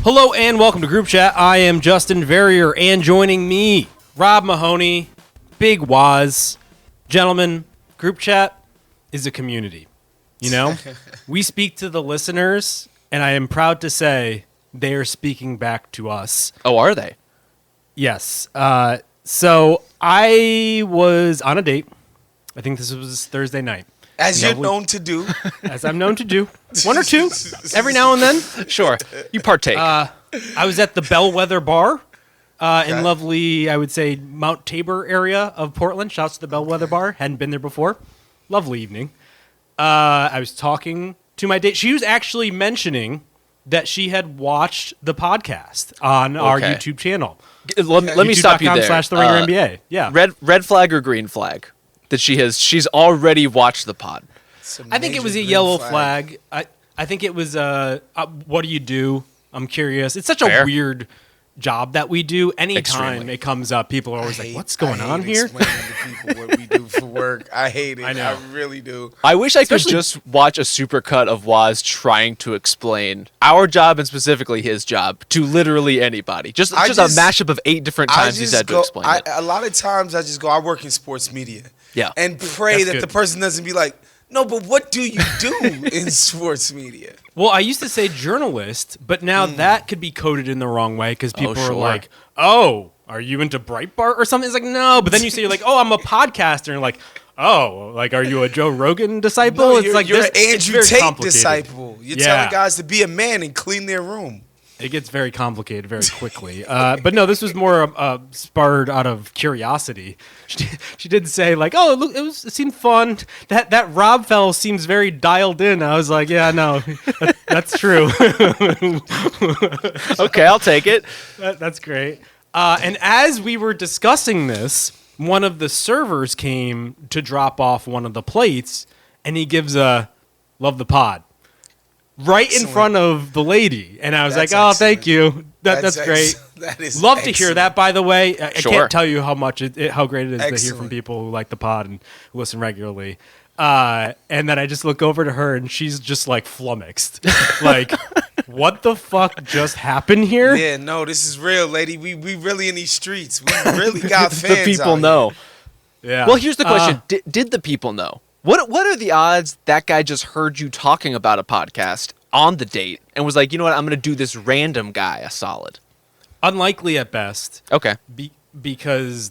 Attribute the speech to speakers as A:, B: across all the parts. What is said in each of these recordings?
A: Hello and welcome to Group Chat. I am Justin Verrier, and joining me, Rob Mahoney, Big Woz. Gentlemen, Group Chat is a community. You know, we speak to the listeners, and I am proud to say they are speaking back to us.
B: Oh, are they?
A: Yes. So I was on a date. I think this was Thursday night.
C: As you're known to do.
A: As I'm known to do. One or two, every now and then.
B: Sure. You partake.
A: I was at the Bellwether Bar in lovely, I would say, Mount Tabor area of Portland. Shouts to the Bellwether Bar. Hadn't been there before. Lovely evening. I was talking to my date. She was actually mentioning that she had watched the podcast on our YouTube channel.
B: Let me stop you there.
A: YouTube.com/TheRingerNBA. Yeah.
B: Red flag or green flag? That she's already watched the pod.
A: I think it was a yellow flag. I think it was what do you do? I'm curious. It's such a weird job that we do. Anytime it comes up, people are always like, "What's going on here?"
C: Explaining to people what we do for work. I hate it. I know. I really do.
B: I wish I could just watch a supercut of Woz trying to explain our job and specifically his job to literally anybody. Just a mashup of 8 different times he's had to explain it.
C: A lot of times I just go, I work in sports media.
B: Yeah.
C: And pray that the person doesn't be like, no, but what do you do in sports media?
A: Well, I used to say journalist, but now that could be coded in the wrong way because people are like, oh, are you into Breitbart or something? It's like, no. But then you say, you're like, oh, I'm a podcaster. And like, oh, like, are you a Joe Rogan disciple?
C: No,
A: it's like
C: you're an Andrew Tate disciple. You're telling guys to be a man and clean their room.
A: It gets very complicated very quickly. But no, this was more spurred out of curiosity. She did say, like, oh, look, it seemed fun. That Rob fellow seems very dialed in. I was like, yeah, no, that's true.
B: Okay, I'll take it.
A: That's great. And as we were discussing this, one of the servers came to drop off one of the plates, and he gives a love the pod. Right in front of the lady. And I was like, oh, thank you. That's great.
C: That is
A: Love to hear that, by the way. I can't tell you how much how great it is to hear from people who like the pod and who listen regularly. And then I just look over to her, and she's just like flummoxed. Like, what the fuck just happened here?
C: Yeah, no, this is real, lady. We really in these streets. We really got fans.
B: The people know.
A: Yeah.
B: Well, here's the question. Did the people know? What are the odds that guy just heard you talking about a podcast on the date and was like, you know what, I'm going to do this random guy a solid?
A: Unlikely at best.
B: Okay.
A: Because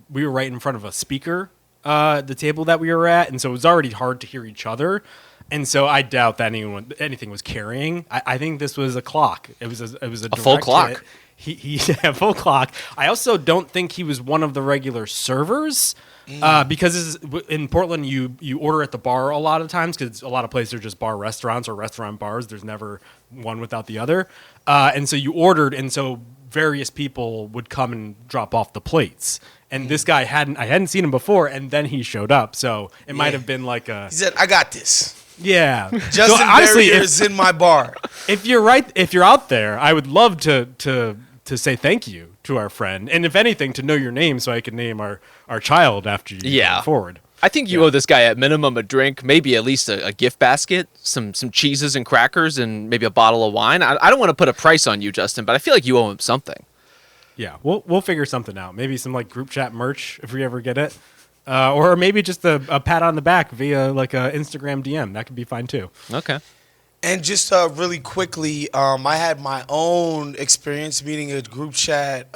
A: we were right in front of a speaker, the table that we were at, and so it was already hard to hear each other. And so I doubt that anything was carrying. I think this was a clock. It was a
B: full clock.
A: He a full clock. I also don't think he was one of the regular servers. Because in Portland, you order at the bar a lot of times because a lot of places are just bar restaurants or restaurant bars. There's never one without the other. And so you ordered, and so various people would come and drop off the plates. And this guy I hadn't seen him before, and then he showed up. So it might have been like
C: He said, I got this.
A: Yeah.
C: Justin Verrier is in my bar.
A: If you're out there, I would love to say thank you to our friend, and if anything, to know your name so I can name our child after you going forward.
B: I think you owe this guy at minimum a drink, maybe at least a gift basket, some cheeses and crackers, and maybe a bottle of wine. I don't want to put a price on you, Justin, but I feel like you owe him something.
A: Yeah, we'll figure something out. Maybe some like group chat merch if we ever get it, or maybe just a pat on the back via like a Instagram DM. That could be fine too.
B: Okay.
C: And just really quickly, I had my own experience meeting a group chat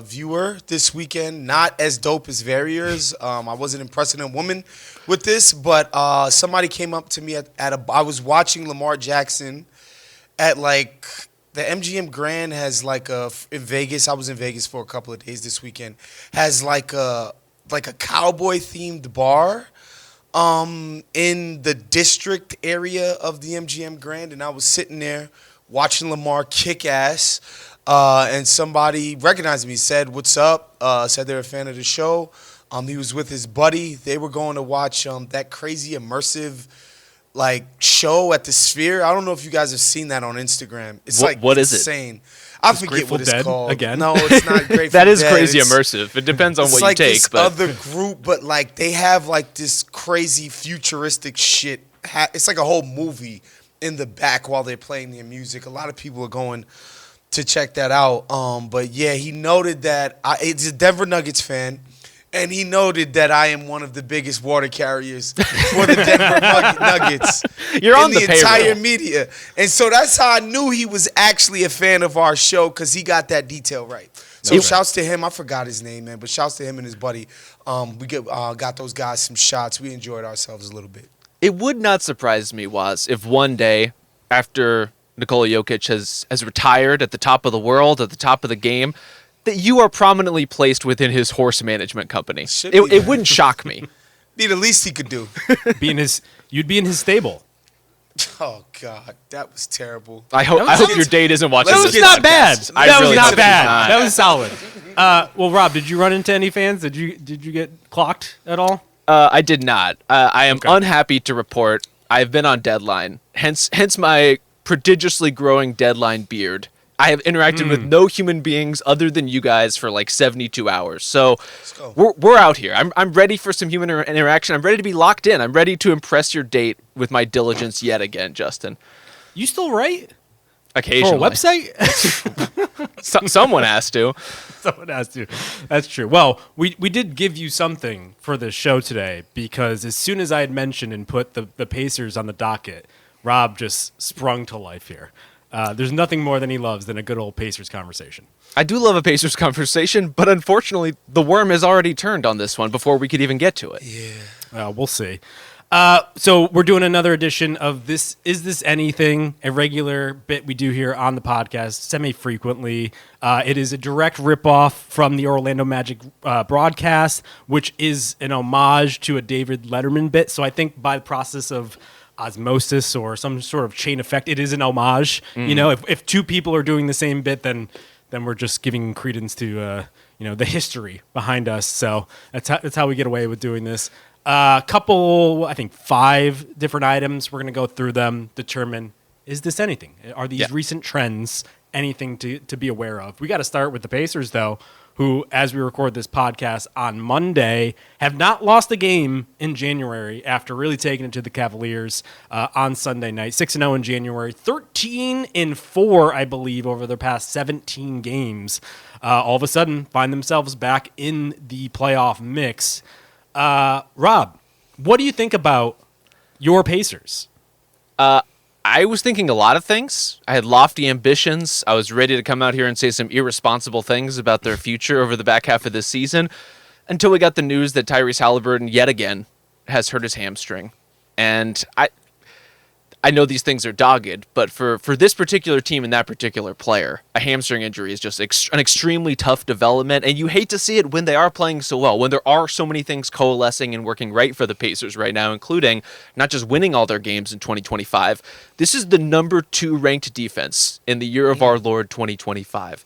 C: viewer this weekend. Not as dope as Verrier's. I wasn't impressing a woman with this, but somebody came up to me I was watching Lamar Jackson at like the MGM Grand has like in Vegas. I was in Vegas for a couple of days this weekend. Has like a cowboy themed bar. In the district area of the MGM Grand, and I was sitting there watching Lamar kick ass, and somebody recognized me, said, "What's up?" Said they're a fan of the show. He was with his buddy. They were going to watch that crazy immersive like show at the Sphere. I don't know if you guys have seen that on Instagram. It's
B: what is
C: insane. I forget
A: Grateful
C: what it's
A: Dead
C: called.
A: again?
C: No, it's not Grateful
B: That is
C: Dead.
B: crazy immersive. It depends on what
C: like
B: you take.
C: This
B: but
C: other group, but like they have like this crazy futuristic shit. It's like a whole movie in the back while they're playing their music. A lot of people are going to check that out. But yeah, he noted that it's a Denver Nuggets fan, and he noted that I am one of the biggest water carriers for the Denver Nuggets.
B: You're on the
C: entire media, and so that's how I knew he was actually a fan of our show, because he got that detail right. So shouts to him. I forgot his name, man, but shouts to him and his buddy. We got those guys some shots. We enjoyed ourselves a little bit.
B: It would not surprise me, Woz, if one day after Nikola Jokic has retired at the top of the world, at the top of the game, that you are prominently placed within his horse management company. It wouldn't shock me.
C: Be the least he could do.
A: You'd be in his stable.
C: Oh God, that was terrible.
B: I hope your date isn't watching this.
A: That was not bad. That was not bad.
B: Not.
A: That was solid. Well, Rob, did you run into any fans? Did you get clocked at all?
B: I did not. I am unhappy to report I've been on deadline. Hence my prodigiously growing deadline beard. I have interacted with no human beings other than you guys for like 72 hours. So we're out here. I'm ready for some human interaction. I'm ready to be locked in. I'm ready to impress your date with my diligence yet again, Justin.
A: You still write?
B: Occasionally.
A: For a website?
B: Someone has to.
A: Someone has to. That's true. Well, we did give you something for this show today, because as soon as I had mentioned and put the Pacers on the docket, Rob just sprung to life here. There's nothing more than he loves than a good old Pacers conversation.
B: I do love a Pacers conversation, but unfortunately, the worm has already turned on this one before we could even get to it.
C: Yeah.
A: We'll see. So we're doing another edition of this. Is This Anything? A regular bit we do here on the podcast semi-frequently. It is a direct ripoff from the Orlando Magic broadcast, which is an homage to a David Letterman bit. So I think by the process of osmosis or some sort of chain effect, it is an homage. You know, if two people are doing the same bit, then we're just giving credence to the history behind us. So that's how we get away with doing this. Couple, I think 5 different items. We're going to go through them, determine, is this anything? Are these recent trends anything to be aware of? We got to start with the Pacers, though, who, as we record this podcast on Monday, have not lost a game in January after really taking it to the Cavaliers on Sunday night. 6-0 in January, 13-4, I believe, over their past 17 games. All of a sudden, find themselves back in the playoff mix. Rob, what do you think about your Pacers?
B: I was thinking a lot of things. I had lofty ambitions. I was ready to come out here and say some irresponsible things about their future over the back half of this season, until we got the news that Tyrese Haliburton yet again has hurt his hamstring. And I know these things are dogged, but for this particular team and that particular player, a hamstring injury is just an extremely tough development, and you hate to see it when they are playing so well, when there are so many things coalescing and working right for the Pacers right now, including not just winning all their games in 2025. This is the number 2 ranked defense in the year of our Lord 2025.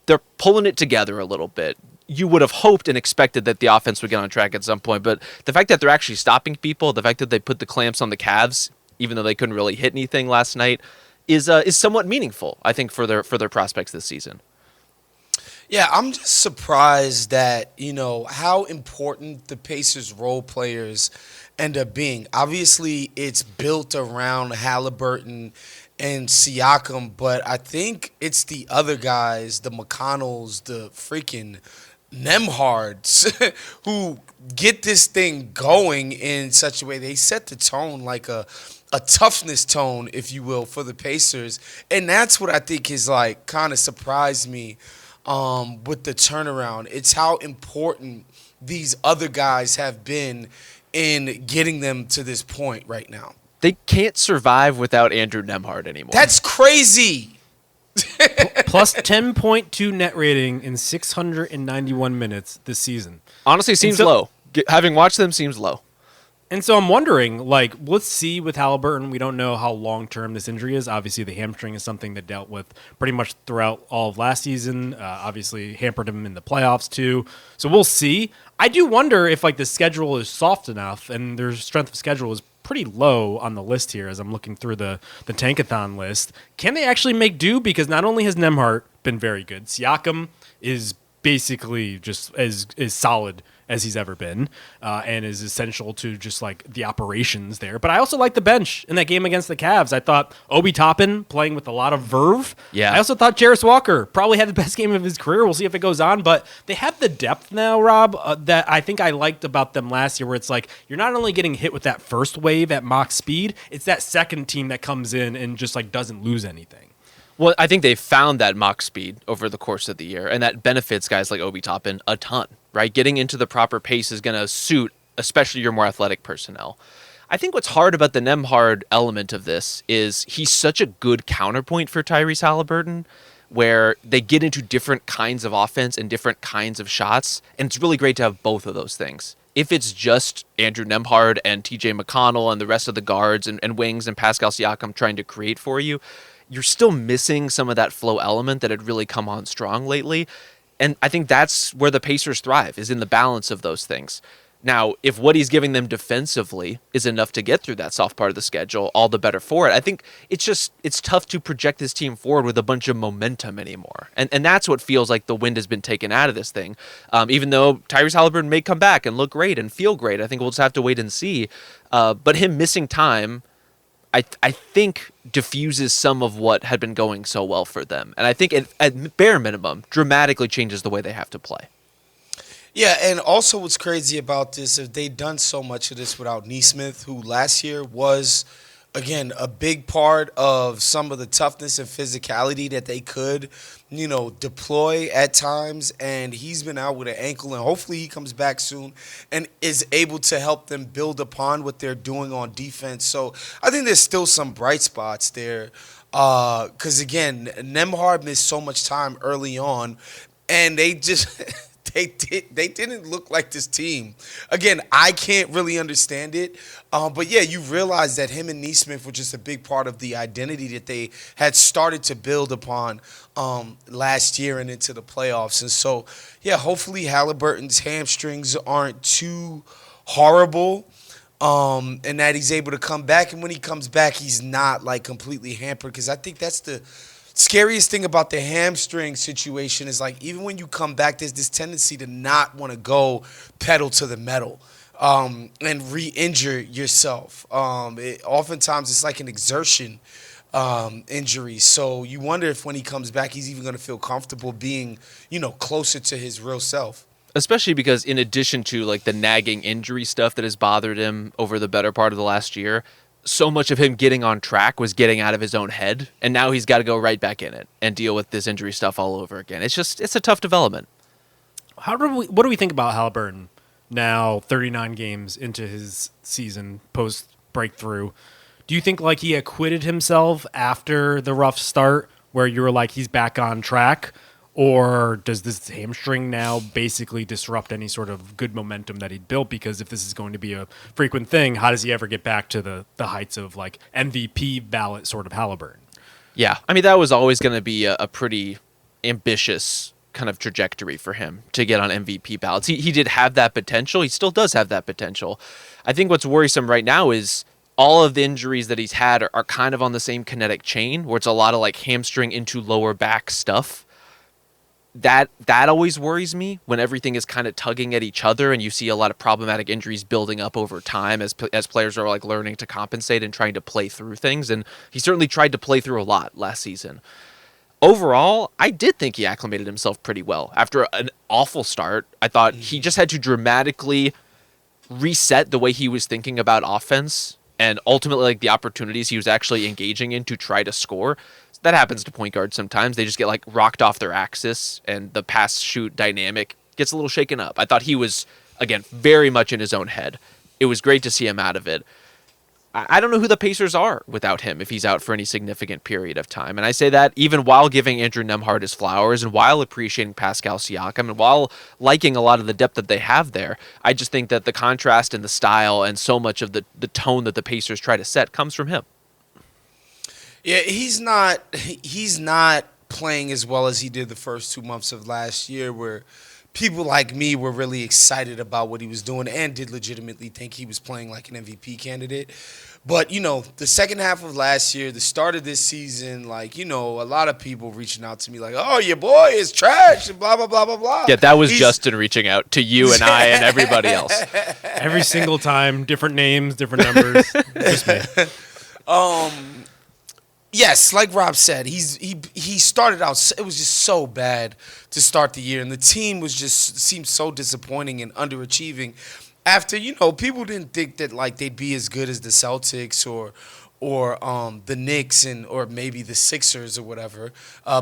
B: They're pulling it together a little bit. You would have hoped and expected that the offense would get on track at some point, but the fact that they're actually stopping people, the fact that they put the clamps on the Cavs, even though they couldn't really hit anything last night, is somewhat meaningful, I think, for their prospects this season.
C: Yeah, I'm just surprised that, how important the Pacers role players end up being. Obviously, it's built around Haliburton and Siakam, but I think it's the other guys, the McConnells, the freaking Nemhards, who get this thing going in such a way. They set the tone like a toughness tone, if you will, for the Pacers. And that's what I think is kind of surprised me with the turnaround. It's how important these other guys have been in getting them to this point right now.
B: They can't survive without Andrew Nemhard anymore.
C: That's crazy.
A: Plus 10.2 net rating in 691 minutes this season.
B: Honestly, seems low. Having watched them, seems low.
A: And so I'm wondering, let's see with Haliburton. We don't know how long-term this injury is. Obviously, the hamstring is something that dealt with pretty much throughout all of last season. Obviously, hampered him in the playoffs, too. So we'll see. I do wonder if, the schedule is soft enough, and their strength of schedule is pretty low on the list here as I'm looking through the Tankathon list. Can they actually make do? Because not only has Nemhart been very good, Siakam is basically just as solid as he's ever been, and is essential to just like the operations there. But I also like the bench in that game against the Cavs. I thought Obi Toppin playing with a lot of verve.
B: Yeah.
A: I also thought Jarris Walker probably had the best game of his career. We'll see if it goes on, but they have the depth now, Rob, that I think I liked about them last year, where it's like you're not only getting hit with that first wave at mock speed, it's that second team that comes in and just like doesn't lose anything.
B: Well, I think they found that mock speed over the course of the year, and that benefits guys like Obi Toppin a ton, right? Getting into the proper pace is going to suit especially your more athletic personnel. I think what's hard about the Nembhard element of this is he's such a good counterpoint for Tyrese Haliburton, where they get into different kinds of offense and different kinds of shots, and it's really great to have both of those things. If it's just Andrew Nembhard and TJ McConnell and the rest of the guards and wings and Pascal Siakam trying to create for you, you're still missing some of that flow element that had really come on strong lately. And I think that's where the Pacers thrive, is in the balance of those things. Now, if what he's giving them defensively is enough to get through that soft part of the schedule, all the better for it. I think it's tough to project this team forward with a bunch of momentum anymore. And that's what feels like the wind has been taken out of this thing. Even though Tyrese Haliburton may come back and look great and feel great, I think we'll just have to wait and see. But him missing time, I think diffuses some of what had been going so well for them. And I think at bare minimum, dramatically changes the way they have to play.
C: Yeah, and also what's crazy about this is they've done so much of this without Nesmith, who last year was, again, a big part of some of the toughness and physicality that they could, deploy at times. And he's been out with an ankle, and hopefully he comes back soon and is able to help them build upon what they're doing on defense. So I think there's still some bright spots there. Because, again, Nembhard missed so much time early on, and they just – They didn't look like this team. Again, I can't really understand it. But, yeah, you realize that him and Nesmith were just a big part of the identity that they had started to build upon last year and into the playoffs. And so, yeah, hopefully Haliburton's hamstrings aren't too horrible and that he's able to come back. And when he comes back, he's not, like, completely hampered, because I think that's the scariest thing about the hamstring situation is, like, even when you come back, there's this tendency to not want to go pedal to the metal and re-injure yourself. Oftentimes it's like an exertion injury. So you wonder if when he comes back, he's even going to feel comfortable being, closer to his real self.
B: Especially because in addition to like the nagging injury stuff that has bothered him over the better part of the last year, so much of him getting on track was getting out of his own head, and now he's got to go right back in it and deal with this injury stuff all over again. It's a tough development.
A: What do we think about Haliburton now, 39 games into his season post breakthrough? Do you think like he acquitted himself after the rough start, where you were like he's back on track? Or does this hamstring now basically disrupt any sort of good momentum that he'd built? Because if this is going to be a frequent thing, how does he ever get back to the heights of like MVP ballot sort of Haliburton?
B: Yeah, I mean, that was always going to be a pretty ambitious kind of trajectory for him to get on MVP ballots. He did have that potential. He still does have that potential. I think what's worrisome right now is all of the injuries that he's had are kind of on the same kinetic chain, where it's a lot of like hamstring into lower back stuff. That always worries me when everything is kind of tugging at each other and you see a lot of problematic injuries building up over time as players are like learning to compensate and trying to play through things. And he certainly tried to play through a lot last season. Overall, I did think he acclimated himself pretty well. After an awful start, I thought he just had to dramatically reset the way he was thinking about offense and ultimately like the opportunities he was actually engaging in to try to score. That happens to point guards sometimes. They just get like rocked off their axis and the pass shoot dynamic gets a little shaken up. I thought he was, again, very much in his own head. It was great to see him out of it. I don't know who the Pacers are without him if he's out for any significant period of time. And I say that even while giving Andrew Nembhard his flowers and while appreciating Pascal Siakam and while liking a lot of the depth that they have there. I just think that the contrast and the style and so much of the tone that the Pacers try to set comes from him.
C: Yeah, he's not playing as well as he did the first 2 months of last year, where people like me were really excited about what he was doing and did legitimately think he was playing like an MVP candidate. But, the second half of last year, the start of this season, a lot of people reaching out to me like, oh, your boy is trash and blah, blah, blah, blah, blah.
B: Yeah, that was Justin reaching out to you and I and everybody else.
A: Every single time, different names, different numbers. Just me.
C: Yes, like Rob said, he started out. It was just so bad to start the year, and the team seemed so disappointing and underachieving. After people didn't think that they'd be as good as the Celtics or the Knicks or maybe the Sixers or whatever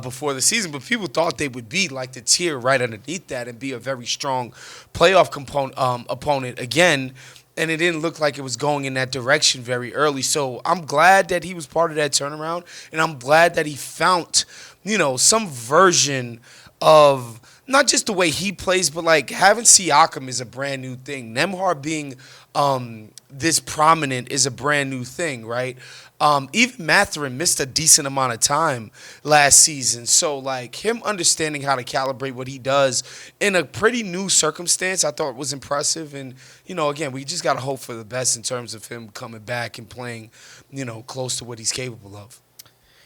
C: before the season, but people thought they would be the tier right underneath that and be a very strong playoff opponent again. And it didn't look like it was going in that direction very early. So I'm glad that he was part of that turnaround. And I'm glad that he found, some version of not just the way he plays, but having Siakam is a brand new thing. Nembhard being this prominent is a brand new thing, right? Even Mathurin missed a decent amount of time last season. So, him understanding how to calibrate what he does in a pretty new circumstance, I thought was impressive. And, again, we just got to hope for the best in terms of him coming back and playing, close to what he's capable of.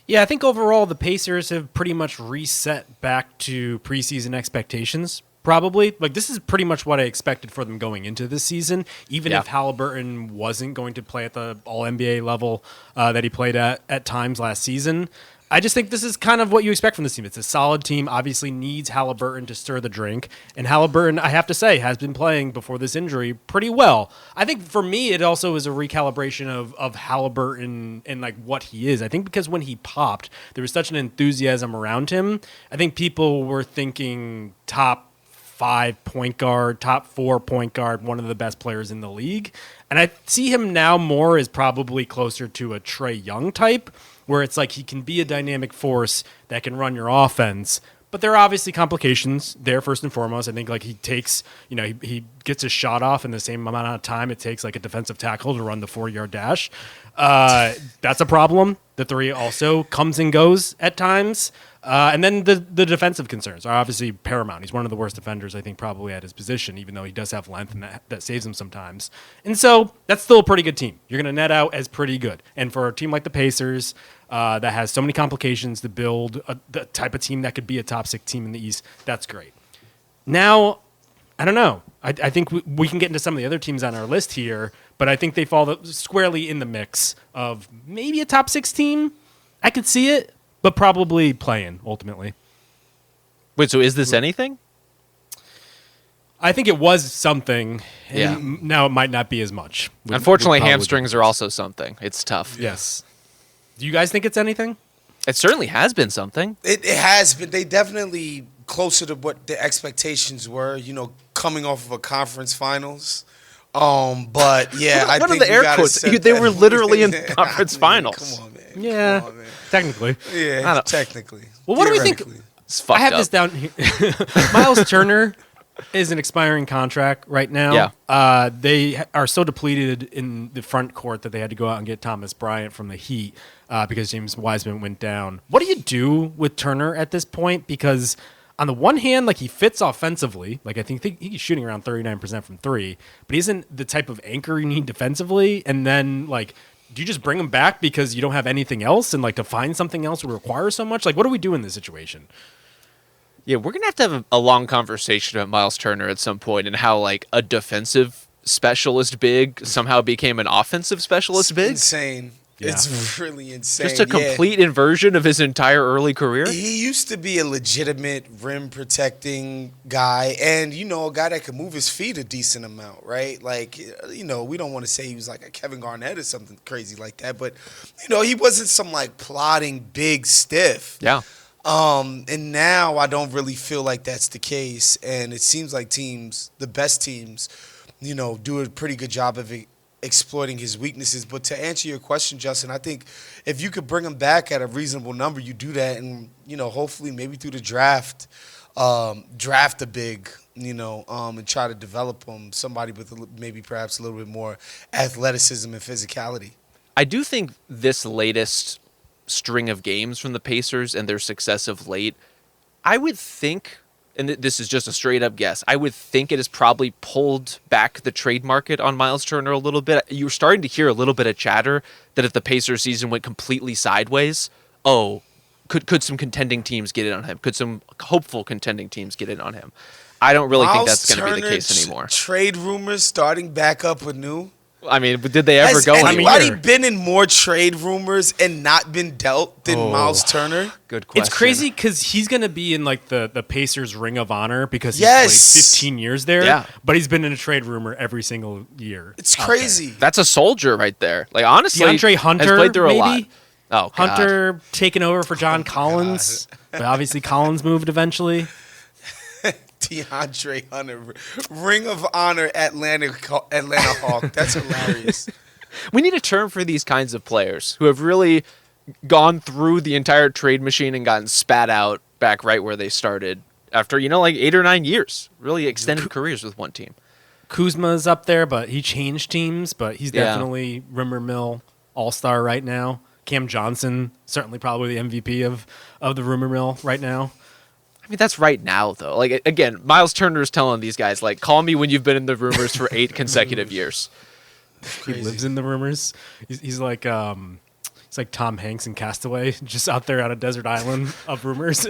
A: Yeah, I think overall the Pacers have pretty much reset back to preseason expectations. Probably. This is pretty much what I expected for them going into this season, even if Haliburton wasn't going to play at the All-NBA level that he played at times last season. I just think this is kind of what you expect from this team. It's a solid team, obviously needs Haliburton to stir the drink. And Haliburton, I have to say, has been playing before this injury pretty well. I think for me, it also is a recalibration of Haliburton and what he is. I think because when he popped, there was such an enthusiasm around him. I think people were thinking top 5 point guard, top 4 point guard, one of the best players in the league. And I see him now more as probably closer to a Trae Young type, where it's he can be a dynamic force that can run your offense. But there are obviously complications there, first and foremost. I think he takes, he gets his shot off in the same amount of time it takes a defensive tackle to run the 4-yard dash. That's a problem. The three also comes and goes at times. And then the defensive concerns are obviously paramount. He's one of the worst defenders, I think, probably at his position, even though he does have length and that saves him sometimes. And so that's still a pretty good team. You're going to net out as pretty good. And for a team like the Pacers that has so many complications to build the type of team that could be a top 6 team in the East, that's great. Now, I don't know. I think we can get into some of the other teams on our list here, but I think they fall squarely in the mix of maybe a top 6 team. I could see it. But probably playing, ultimately.
B: Wait, so is this anything?
A: I think it was something.
B: Yeah.
A: Now it might not be as much.
B: Unfortunately, hamstrings are also something. It's tough.
A: Yes. Do you guys think it's anything?
B: It certainly has been something.
C: It has been. They definitely closer to what the expectations were, coming off of a conference finals. But, yeah, I think
B: one of the air quotes. They were literally in conference finals.
C: Come on, man.
A: Yeah.
C: Come on, man.
A: Technically.
C: Yeah, technically.
A: Well, what do we think?
B: It's fucked
A: I have
B: up.
A: this down here. Miles Turner is an expiring contract right now.
B: Yeah.
A: They are so depleted in the front court that they had to go out and get Thomas Bryant from the Heat because James Wiseman went down. What do you do with Turner at this point? Because on the one hand, he fits offensively. I think he's shooting around 39% from 3, but he isn't the type of anchor you need defensively. And then, do you just bring him back because you don't have anything else? And, to find something else would require so much? What do we do in this situation?
B: Yeah, we're going to have a long conversation about Miles Turner at some point and how, a defensive specialist big somehow became an offensive specialist big.
C: Insane. Yeah. It's really insane.
B: Just a complete inversion of his entire early career.
C: He used to be a legitimate rim protecting guy and, a guy that could move his feet a decent amount, right? We don't want to say he was like a Kevin Garnett or something crazy like that, but, he wasn't some plodding big stiff.
B: Yeah.
C: And now I don't really feel like that's the case. And it seems like the best teams, do a pretty good job of exploiting his weaknesses. But to answer your question, Justin, I think if you could bring him back at a reasonable number, you do that. And, hopefully maybe through the draft a big, and try to develop him, somebody with maybe perhaps a little bit more athleticism and physicality.
B: I do think this latest string of games from the Pacers and their success of late, I would think and this is just a straight up guess, I would think it has probably pulled back the trade market on Miles Turner a little bit. You're starting to hear a little bit of chatter that if the Pacers season went completely sideways, could some contending teams get in on him? Could some hopeful contending teams get in on him? I don't really think that's going to be the case anymore.
C: Trade rumors starting back up anew.
B: I mean, did they ever go anywhere?
C: Has anybody been in more trade rumors and not been dealt than Miles Turner?
B: Good question.
A: It's crazy because he's going to be in like the Pacers Ring of Honor because he's played 15 years there.
B: Yeah.
A: But he's been in a trade rumor every single year.
C: It's crazy.
B: That's a soldier right there. Like, honestly,
A: DeAndre Hunter,
B: has played through a lot.
A: maybe?
B: Oh, God.
A: Hunter taking over for John Collins. But obviously Collins moved eventually.
C: DeAndre Hunter, Ring of Honor Atlanta Hawk. That's hilarious.
B: We need a term for these kinds of players who have really gone through the entire trade machine and gotten spat out back right where they started after, like 8 or 9 years. Really extended careers with one team.
A: Kuzma's up there, but he changed teams, but he's definitely Rimmer Mill all-star right now. Cam Johnson, certainly probably the MVP of the Rumor Mill right now.
B: I mean, that's right now, though. Like, again, Miles Turner is telling these guys, like, call me when you've been in the rumors for 8 consecutive years.
A: He lives in the rumors. He's like Tom Hanks in Castaway, just out there on a desert island of rumors.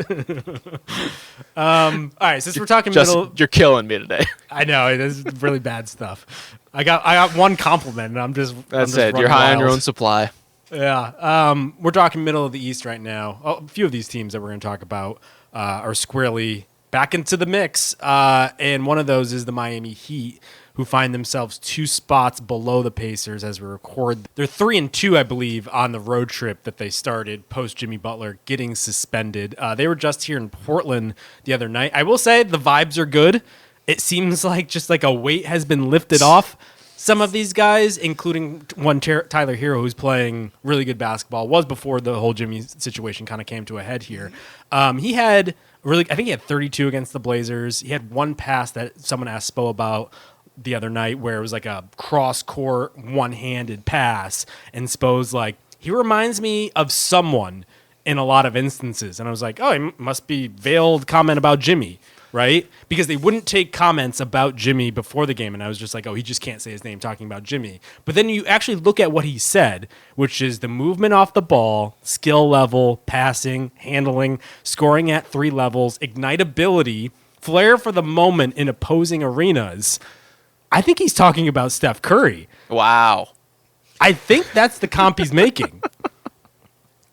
A: All right, since we're talking middle,
B: you're killing me today.
A: I know this is really bad stuff. I got one compliment, and I'm just
B: You're high on your own supply.
A: Yeah, we're talking middle of the East right now. A few of these teams that we're going to talk about are squarely back into the mix, and one of those is the Miami Heat, who find themselves 2 spots below the Pacers as we record. They're 3-2, I believe, on the road trip that they started post Jimmy Butler getting suspended. They were just here in Portland the other night. I will say the vibes are good. It seems like just like a weight has been lifted off some of these guys, including one Tyler Herro, who's playing really good basketball, was before the whole Jimmy situation kind of came to a head here. He had I think he had 32 against the Blazers. He had one pass that someone asked Spo about the other night where it was like a cross-court, one-handed pass, and Spo's like, he reminds me of someone in a lot of instances. And I was like, oh, it must be veiled comment about Jimmy, right? Because they wouldn't take comments about Jimmy before the game, and I was just like, oh, he just can't say his name talking about Jimmy. But then you actually look at what he said, which is the movement off the ball, skill level, passing, handling, scoring at 3 levels, ignitability, flair for the moment in opposing arenas. I think he's talking about Steph Curry.
B: Wow.
A: I think that's the comp he's making.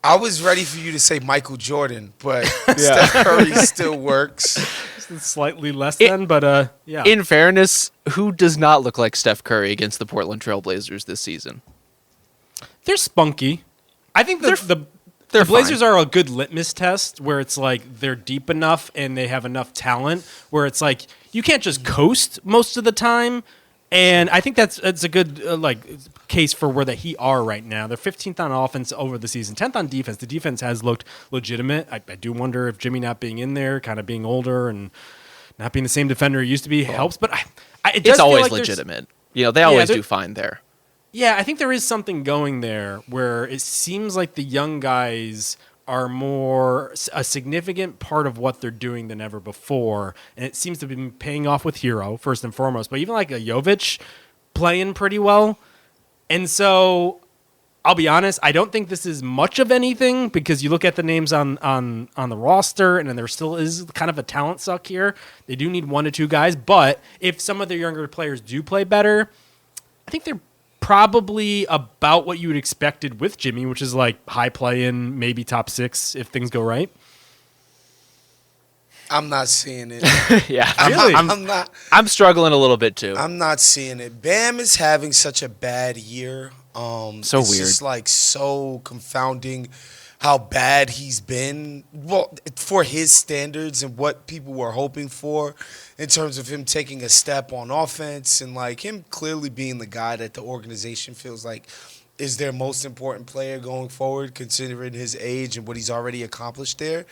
C: I was ready for you to say Michael Jordan, but Steph Curry still works.
A: Slightly less than, but yeah.
B: In fairness, who does not look like Steph Curry against the Portland Trail Blazers this season?
A: They're spunky. I think the Blazers are a good litmus test where it's like they're deep enough and they have enough talent where it's like you can't just coast most of the time. And I think that's a good case for where the Heat are right now. They're 15th on offense over the season, 10th on defense. The defense has looked legitimate. I do wonder if Jimmy not being in there, kind of being older and not being the same defender he used to be helps. But
B: it's always legitimate. They always do fine there.
A: Yeah, I think there is something going there where it seems like the young guys are more a significant part of what they're doing than ever before. And it seems to be paying off with Herro, first and foremost. But even like a Jovic playing pretty well. And so I'll be honest, I don't think this is much of anything because you look at the names on the roster and then there still is kind of a talent suck here. They do need 1 to 2 guys. But if some of the younger players do play better, I think they're probably about what you would expected with Jimmy, which is like high play-in, maybe top 6 if things go right.
C: I'm not seeing it.
B: Yeah,
A: really?
B: I'm struggling a little bit too.
C: I'm not seeing it. Bam is having such a bad year. It's
B: weird.
C: Just like so confounding how bad he's been. Well, for his standards and what people were hoping for in terms of him taking a step on offense and like him clearly being the guy that the organization feels like is their most important player going forward, considering his age and what he's already accomplished there.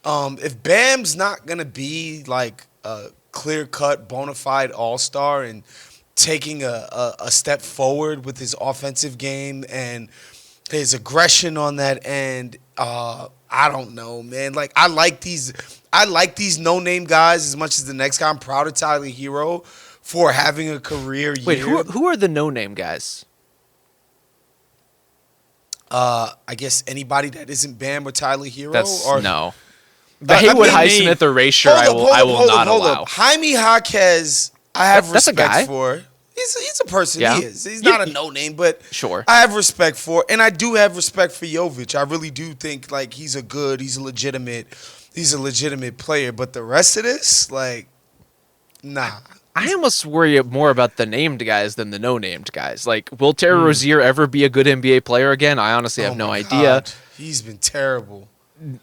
C: If Bam's not going to be like a clear-cut, bona fide all-star and taking a step forward with his offensive game and his aggression on that end, I don't know, man. Like I like these no-name guys as much as the next guy. I'm proud of Tyler Herro for having a career year.
B: Wait, who are the no-name guys?
C: I guess anybody that isn't Bam or Tyler Herro.
B: No. The Haywood Highsmith erasure, I will not allow.
C: Jaime Jaquez, I have
B: That's a guy.
C: respect for. He's a person.
B: Yeah.
C: He is. He's not a no-name, but
B: Sure.
C: I have respect for, and I do have respect for Jovic. I really do think like he's a legitimate player. But the rest of this, like, nah.
B: I almost worry more about the named guys than the no-named guys. Like, will Terry Rozier ever be a good NBA player again? I honestly have no idea.
C: God. He's been terrible.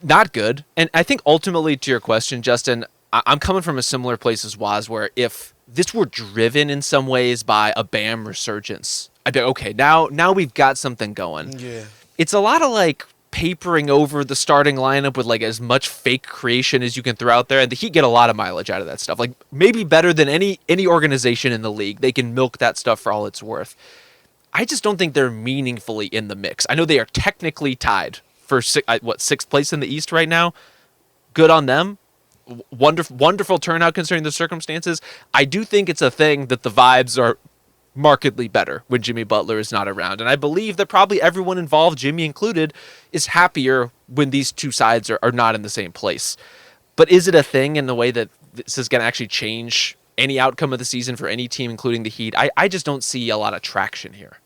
B: Not good. And I think ultimately to your question, Justin, I'm coming from a similar place as Waz, where if this were driven in some ways by a Bam resurgence, I'd be okay, now we've got something going.
C: Yeah. It's
B: a lot of like papering over the starting lineup with like as much fake creation as you can throw out there, and the Heat get a lot of mileage out of that stuff. Like maybe better than any organization in the league. They can milk that stuff for all it's worth. I just don't think they're meaningfully in the mix. I know they are technically tied for sixth place in the East right now. Good on them. Wonderful turnout considering the circumstances. I do think it's a thing that the vibes are markedly better when Jimmy Butler is not around. And I believe that probably everyone involved, Jimmy included, is happier when these two sides are not in the same place. But is it a thing in the way that this is going to actually change any outcome of the season for any team, including the Heat? I just don't see a lot of traction here.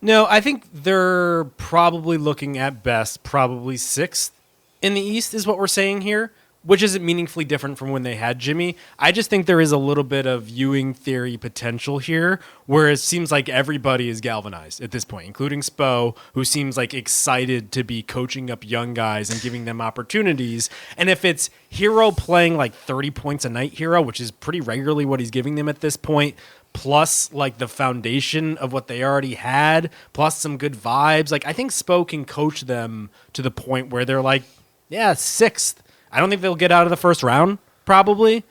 A: No, I think they're probably looking at best, probably sixth in the East is what we're saying here, which isn't meaningfully different from when they had Jimmy. I just think there is a little bit of Ewing theory potential here, where it seems like everybody is galvanized at this point, including Spo, who seems like excited to be coaching up young guys and giving them opportunities. And if it's Herro playing like 30 points a night Herro, which is pretty regularly what he's giving them at this point, plus like the foundation of what they already had, plus some good vibes, like I think Spo can coach them to the point where they're like, yeah, sixth. I don't think they'll get out of the first round, probably,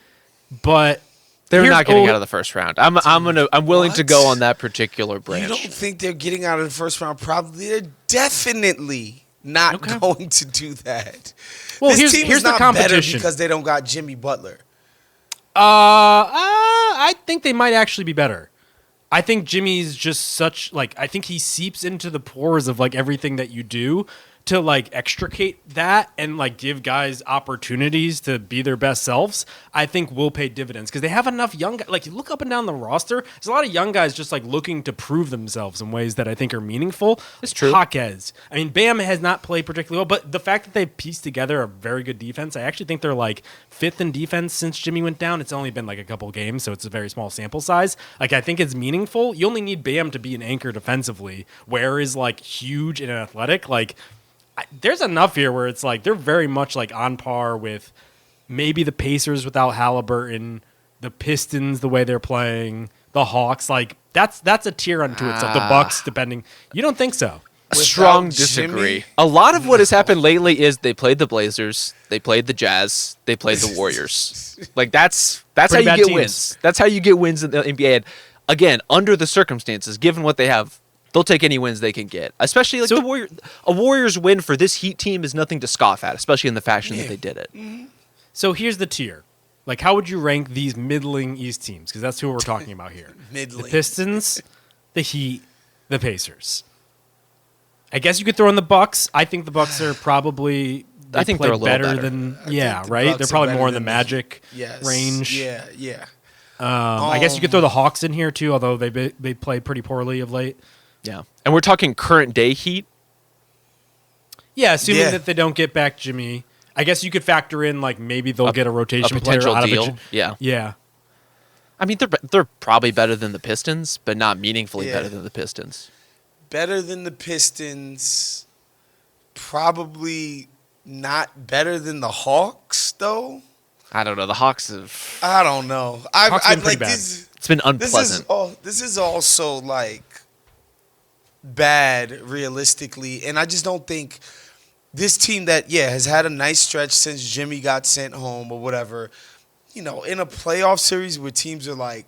A: but
B: they're not getting out of the first round. I'm willing to go on that particular branch.
C: You don't think they're getting out of the first round? Probably. They're definitely not going to do that.
A: Well,
C: this team
A: here's
C: is not
A: the competition
C: better because they don't got Jimmy Butler.
A: I think they might actually be better. I think Jimmy's just such like I think he seeps into the pores of like everything that you do to like extricate that and like give guys opportunities to be their best selves. I think will pay dividends because they have enough young guys. Like you look up and down the roster, there's a lot of young guys just like looking to prove themselves in ways that I think are meaningful.
B: It's true.
A: Jaquez. I mean, Bam has not played particularly well, but the fact that they've pieced together a very good defense, I actually think they're like fifth in defense since Jimmy went down. It's only been like a couple games, so it's a very small sample size. Like I think it's meaningful. You only need Bam to be an anchor defensively. Where is like huge and athletic, like. There's enough here where it's like they're very much like on par with maybe the Pacers without Haliburton, the Pistons the way they're playing, the Hawks. Like that's a tier unto itself. The Bucks, depending. You don't think so?
B: Strong disagree. Jimmy? A lot of what has happened lately is they played the Blazers, they played the Jazz, they played the Warriors. Like that's how you get
A: teams.
B: wins. That's how you get wins in the NBA. And again, under the circumstances, given what they have. They'll take any wins they can get, especially like a Warriors win for this Heat team is nothing to scoff at, especially in the fashion that they did it.
C: Mm-hmm.
A: So here's the tier. Like, how would you rank these middling East teams? Because that's who we're talking about here.
C: Middling.
A: The Pistons, the Heat, the Pacers. I guess you could throw in the Bucks. I think the Bucks are probably.
B: I think they're a little better
A: than right. They're probably more in the Magic range.
C: Yeah.
A: I guess you could throw the Hawks in here too, although they play pretty poorly of late.
B: Yeah, and we're talking current day Heat.
A: Yeah, assuming that they don't get back Jimmy. I guess you could factor in like maybe they'll get a rotation
B: potential
A: player out
B: deal.
A: of it.
B: Yeah. I mean, they're probably better than the Pistons, but not meaningfully better than the Pistons.
C: Better than the Pistons, probably not better than the Hawks though.
B: I don't know. The Hawks have.
C: I don't know.
A: Hawks been pretty bad.
B: It's been unpleasant.
C: This is also like bad realistically, and I just don't think this team that has had a nice stretch since Jimmy got sent home or whatever. You know, in a playoff series where teams are like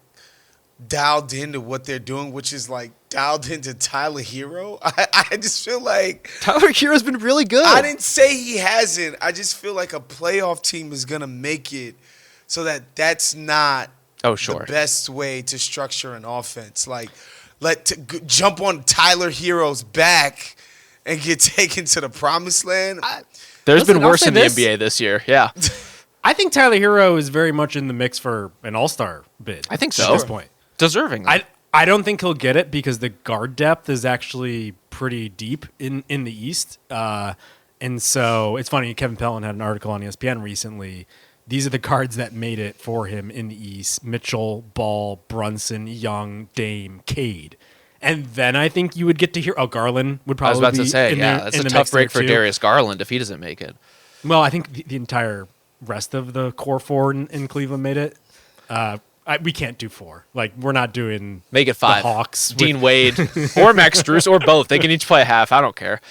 C: dialed into what they're doing, which is like dialed into Tyler Herro. I just feel like
B: Tyler Hero's been really good.
C: I didn't say he hasn't. I just feel like a playoff team is gonna make it so that that's not the best way to structure an offense. Like, jump on Tyler Herro's back and get taken to the promised land.
B: There's been worse in the NBA this year. Yeah.
A: I think Tyler Herro is very much in the mix for an all-star bid.
B: I think so.
A: At this point.
B: Deserving.
A: I don't think he'll get it because the guard depth is actually pretty deep in the East. And so it's funny, Kevin Pelton had an article on ESPN recently. These are the guards that made it for him in the East: Mitchell, Ball, Brunson, Young, Dame, Cade. And then I think you would get to hear, Garland would probably be.
B: I was about to say, that's a tough break for Darius Garland if he doesn't make it.
A: Well, I think the entire rest of the core four in Cleveland made it. We can't do four. Like, we're not doing
B: make it 5.
A: The Hawks,
B: Dean Wade, or Max Strus, or both. They can each play a half. I don't care.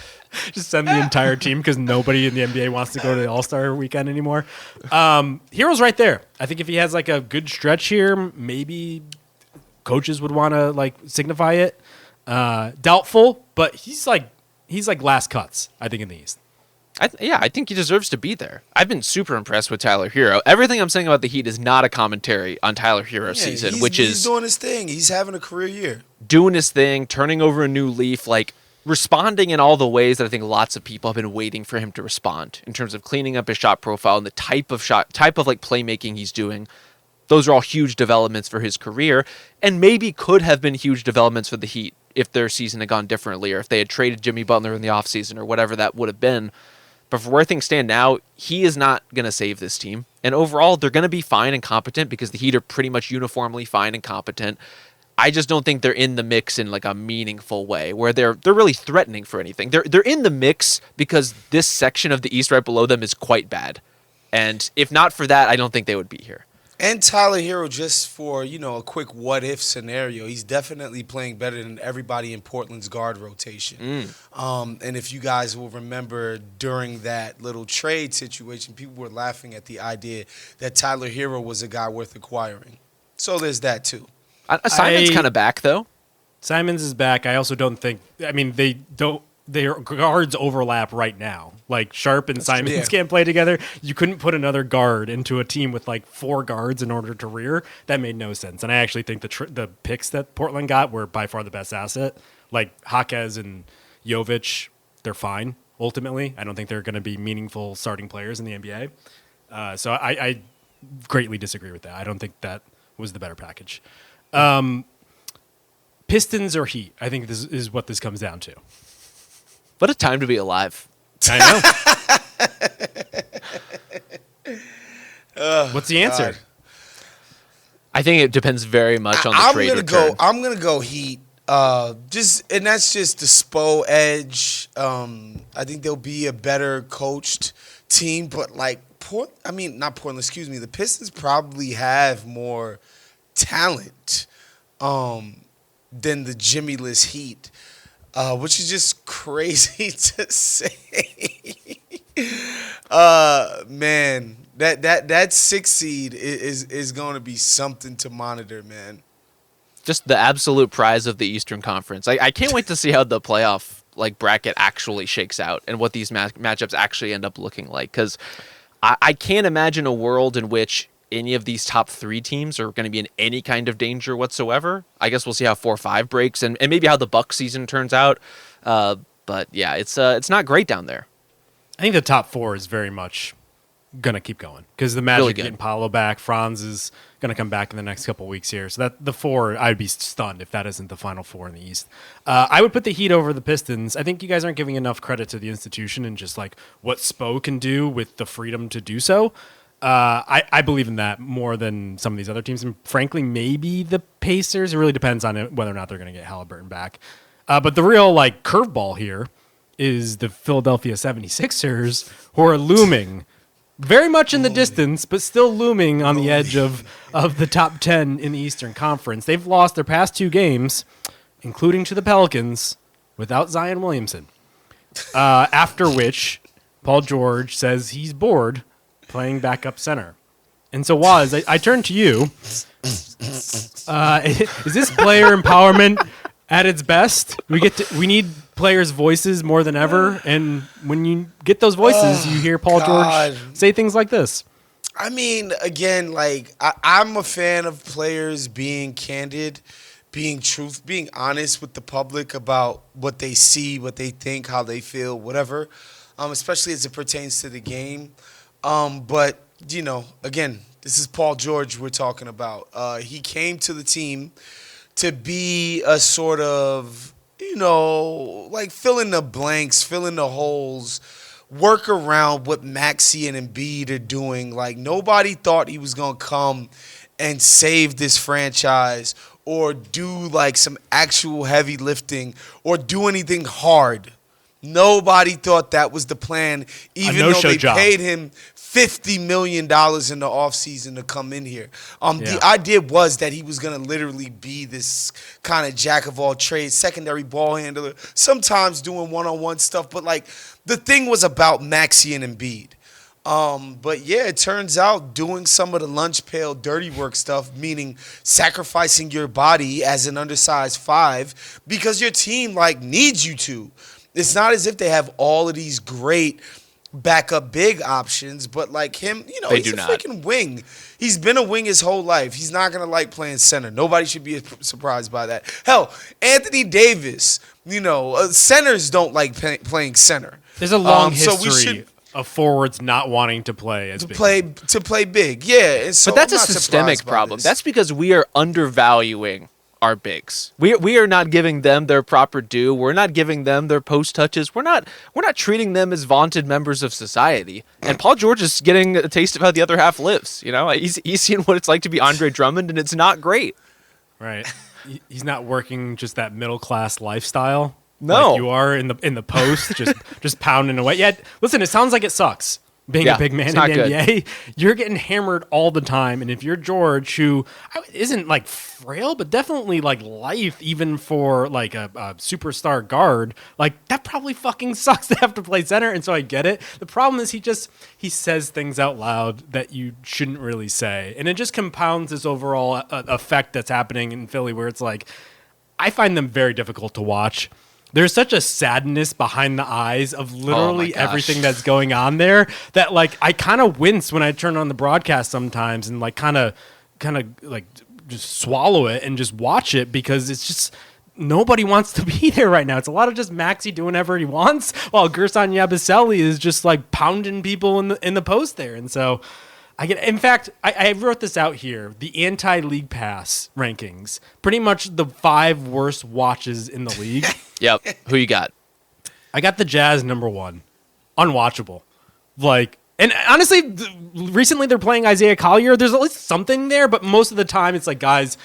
A: Just send the entire team because nobody in the NBA wants to go to the All-Star weekend anymore. Hero's right there. I think if he has like a good stretch here, maybe coaches would want to like signify it. Doubtful, but he's like last cuts, I think, in the East.
B: I think he deserves to be there. I've been super impressed with Tyler Herro. Everything I'm saying about the Heat is not a commentary on Tyler Herro's season,
C: he's doing his thing. He's having a career year.
B: Doing his thing, turning over a new leaf, like responding in all the ways that I think lots of people have been waiting for him to respond in terms of cleaning up his shot profile and the type of like playmaking he's doing. Those are all huge developments for his career and maybe could have been huge developments for the Heat if their season had gone differently or if they had traded Jimmy Butler in the offseason or whatever that would have been. But for where things stand now, he is not going to save this team. And overall, they're going to be fine and competent because the Heat are pretty much uniformly fine and competent. I just don't think they're in the mix in like a meaningful way where they're really threatening for anything. They're in the mix because this section of the East right below them is quite bad. And if not for that, I don't think they would be here.
C: And Tyler Herro, just for, a quick what-if scenario, he's definitely playing better than everybody in Portland's guard rotation. And if you guys will remember, during that little trade situation, people were laughing at the idea that Tyler Herro was a guy worth acquiring. So there's that, too.
B: Simon's kind of back, though.
A: Simons is back. I also don't think – their guards overlap right now. Like, Sharp and Simons can't play together. You couldn't put another guard into a team with like 4 guards in order to rear. That made no sense. And I actually think the picks that Portland got were by far the best asset. Like Jaquez and Jovic, they're fine ultimately. I don't think they're going to be meaningful starting players in the NBA. So I greatly disagree with that. I don't think that was the better package. Pistons or Heat? I think this is what this comes down to.
B: What a time to be alive.
A: I know. What's the answer?
C: God.
B: I think it depends very much on the trade return.
C: I'm gonna go Heat. And that's just the Spo edge. I think they'll be a better coached team, but like not Portland. Excuse me. The Pistons probably have more talent than the Jimmy-less Heat. Which is just crazy to say. Man, that 6 seed is going to be something to monitor, man.
B: Just the absolute prize of the Eastern Conference. I can't wait to see how the playoff bracket actually shakes out and what these matchups actually end up looking like. Because I can't imagine a world in which any of these top 3 teams are going to be in any kind of danger whatsoever. I guess we'll see how 4-5 breaks and maybe how the Bucks season turns out. But yeah, it's not great down there.
A: I think the top 4 is very much going to keep going because the Magic getting Paolo back. Franz is going to come back in the next couple of weeks here. So that the 4, I'd be stunned if that isn't the final 4 in the East. I would put the Heat over the Pistons. I think you guys aren't giving enough credit to the institution and just like what Spo can do with the freedom to do so. I believe in that more than some of these other teams. And frankly, maybe the Pacers. It really depends on whether or not they're going to get Haliburton back. But the real curveball here is the Philadelphia 76ers, who are looming very much in the distance, but still looming on the edge of the top 10 in the Eastern Conference. They've lost their past 2 games, including to the Pelicans, without Zion Williamson. After which, Paul George says he's bored playing backup center. And so, Waz, I turn to you. Is this player empowerment at its best? We need players' voices more than ever, and when you get those voices, you hear Paul George say things like this.
C: I mean, again, like I'm a fan of players being candid, being honest with the public about what they see, what they think, how they feel, whatever. Especially as it pertains to the game. But again, this is Paul George we're talking about. He came to the team to be a sort of, like fill in the blanks, fill in the holes, work around what Maxey and Embiid are doing. Like, nobody thought he was going to come and save this franchise or do, like, some actual heavy lifting or do anything hard. Nobody thought that was the plan, even though they paid him $50 million in the offseason to come in here. The idea was that he was going to literally be this kind of jack of all trades, secondary ball handler, sometimes doing one-on-one stuff. But, like, the thing was about Maxey and Embiid. But, yeah, it turns out doing some of the lunch pail dirty work stuff, meaning sacrificing your body as an undersized 5 because your team, like, needs you to. It's not as if they have all of these great backup big options, but like him, he's a freaking wing. He's been a wing his whole life. He's not going to like playing center. Nobody should be surprised by that. Hell, Anthony Davis, centers don't like playing center.
A: There's a long history of forwards not wanting to play as big.
C: To play big, yeah. And so
B: but that's a systemic problem. That's because we are undervaluing our bigs. We are not giving them their proper due. We're not giving them their post touches. We're not treating them as vaunted members of society. And Paul George is getting a taste of how the other half lives. He's seen what it's like to be Andre Drummond, and it's not great.
A: Right. He's not working just that middle class lifestyle.
B: No,
A: like you are in the post, just pounding away. Yeah, listen, it sounds like it sucks. Being a big man in the NBA, you're getting hammered all the time. And if you're George, who isn't like frail, but definitely like lithe, even for like a superstar guard, like that probably fucking sucks to have to play center. And so I get it. The problem is he says things out loud that you shouldn't really say. And it just compounds this overall effect that's happening in Philly where it's like, I find them very difficult to watch. There's such a sadness behind the eyes of literally everything that's going on there that like I kind of wince when I turn on the broadcast sometimes and like kind of like just swallow it and just watch it because it's just nobody wants to be there right now. It's a lot of just Maxey doing whatever he wants while Gerson Yabusele is just like pounding people in the post there. And so in fact, I wrote this out here, the anti-league pass rankings, pretty much the 5 worst watches in the league.
B: Yep. Who you got?
A: I got the Jazz number 1. Unwatchable. Like, and honestly, recently they're playing Isaiah Collier. There's at least something there, but most of the time it's like, guys,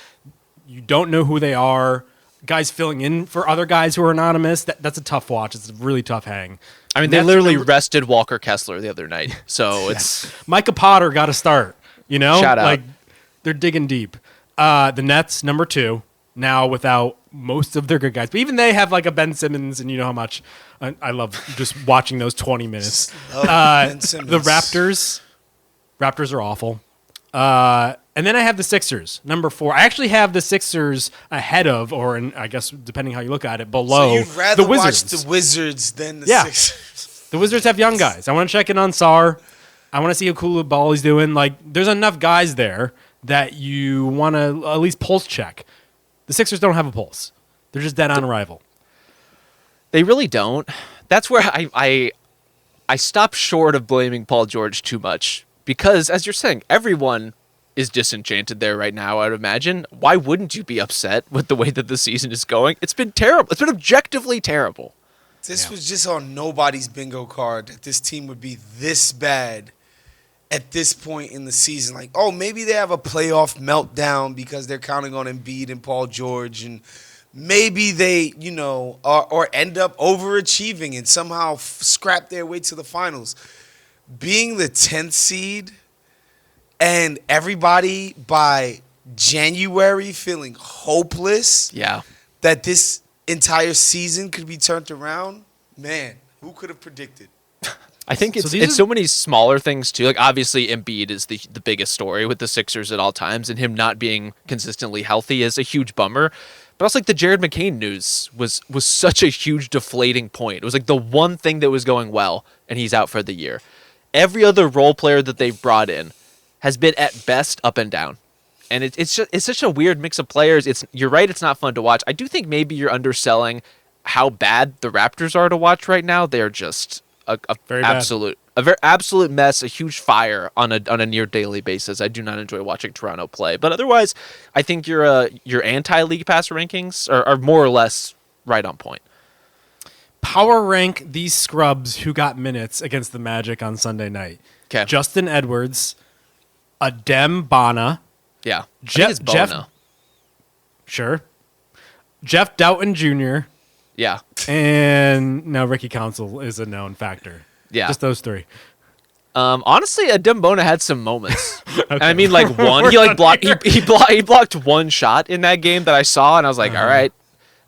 A: you don't know who they are. Guys filling in for other guys who are anonymous. That's a tough watch. It's a really tough hang.
B: I mean, they literally rested Walker Kessler the other night, so it's
A: Micah Potter got to start.
B: Shout out.
A: Like they're digging deep. The Nets number 2 now without most of their good guys, but even they have like a Ben Simmons, and you know how much I love just watching those 20 minutes. The Raptors are awful. And then I have the Sixers, number 4. I actually have the Sixers ahead of, I guess depending how you look at it, below
C: so you'd rather
A: the Wizards.
C: Watch the Wizards than the Sixers.
A: The Wizards have young guys. I want to check in on Sarr. I want to see how Coulibaly's doing. Like, there's enough guys there that you want to at least pulse check. The Sixers don't have a pulse. They're just dead on arrival.
B: They really don't. That's where I stop short of blaming Paul George too much. Because, as you're saying, everyone is disenchanted there right now, I would imagine. Why wouldn't you be upset with the way that the season is going? It's been terrible. It's been objectively terrible.
C: This was just on nobody's bingo card that this team would be this bad at this point in the season. Like, oh, maybe they have a playoff meltdown because they're counting on Embiid and Paul George, and maybe they, or end up overachieving and somehow scrap their way to the finals. Being the 10th seed and everybody by January feeling hopeless that this entire season could be turned around, man, who could have predicted?
B: I think it's so many smaller things too. Like obviously Embiid is the biggest story with the Sixers at all times, and him not being consistently healthy is a huge bummer. But also like the Jared McCain news was such a huge deflating point. It was like the one thing that was going well, and he's out for the year. Every other role player that they've brought in has been at best up and down. And it's such a weird mix of players. You're right, it's not fun to watch. I do think maybe you're underselling how bad the Raptors are to watch right now. They're just a very absolute mess, a huge fire on a near daily basis. I do not enjoy watching Toronto play, but otherwise, I think your anti-league pass rankings are more or less right on point.
A: Power rank these scrubs who got minutes against the Magic on Sunday night.
B: Okay,
A: Justin Edwards, Adem Bana,
B: Jeff,
A: sure, Jeff Doughton Jr.
B: Yeah.
A: And now Ricky Council is a known factor.
B: Yeah.
A: Just those three.
B: Honestly, Adem Bona had some moments. Okay. And I mean, like one, he blocked one shot in that game that I saw, and I was like, all right,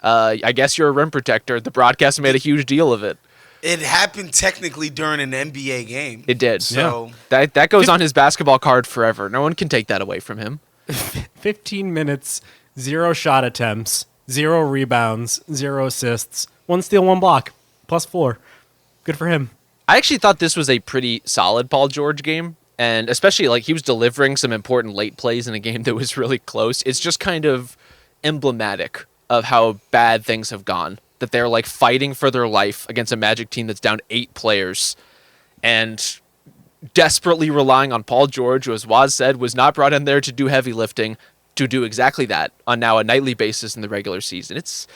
B: I guess you're a rim protector. The broadcast made a huge deal of it.
C: It happened technically during an NBA game.
B: It did.
C: So
B: that goes on his basketball card forever. No one can take that away from him.
A: 15 minutes, 0 shot attempts, 0 rebounds, 0 assists, 1 steal, 1 block, +4. Good for him.
B: I actually thought this was a pretty solid Paul George game, and especially like he was delivering some important late plays in a game that was really close. It's just kind of emblematic of how bad things have gone, that they're like fighting for their life against a Magic team that's down 8 players and desperately relying on Paul George, who, as Waz said, was not brought in there to do heavy lifting, to do exactly that on now a nightly basis in the regular season. It's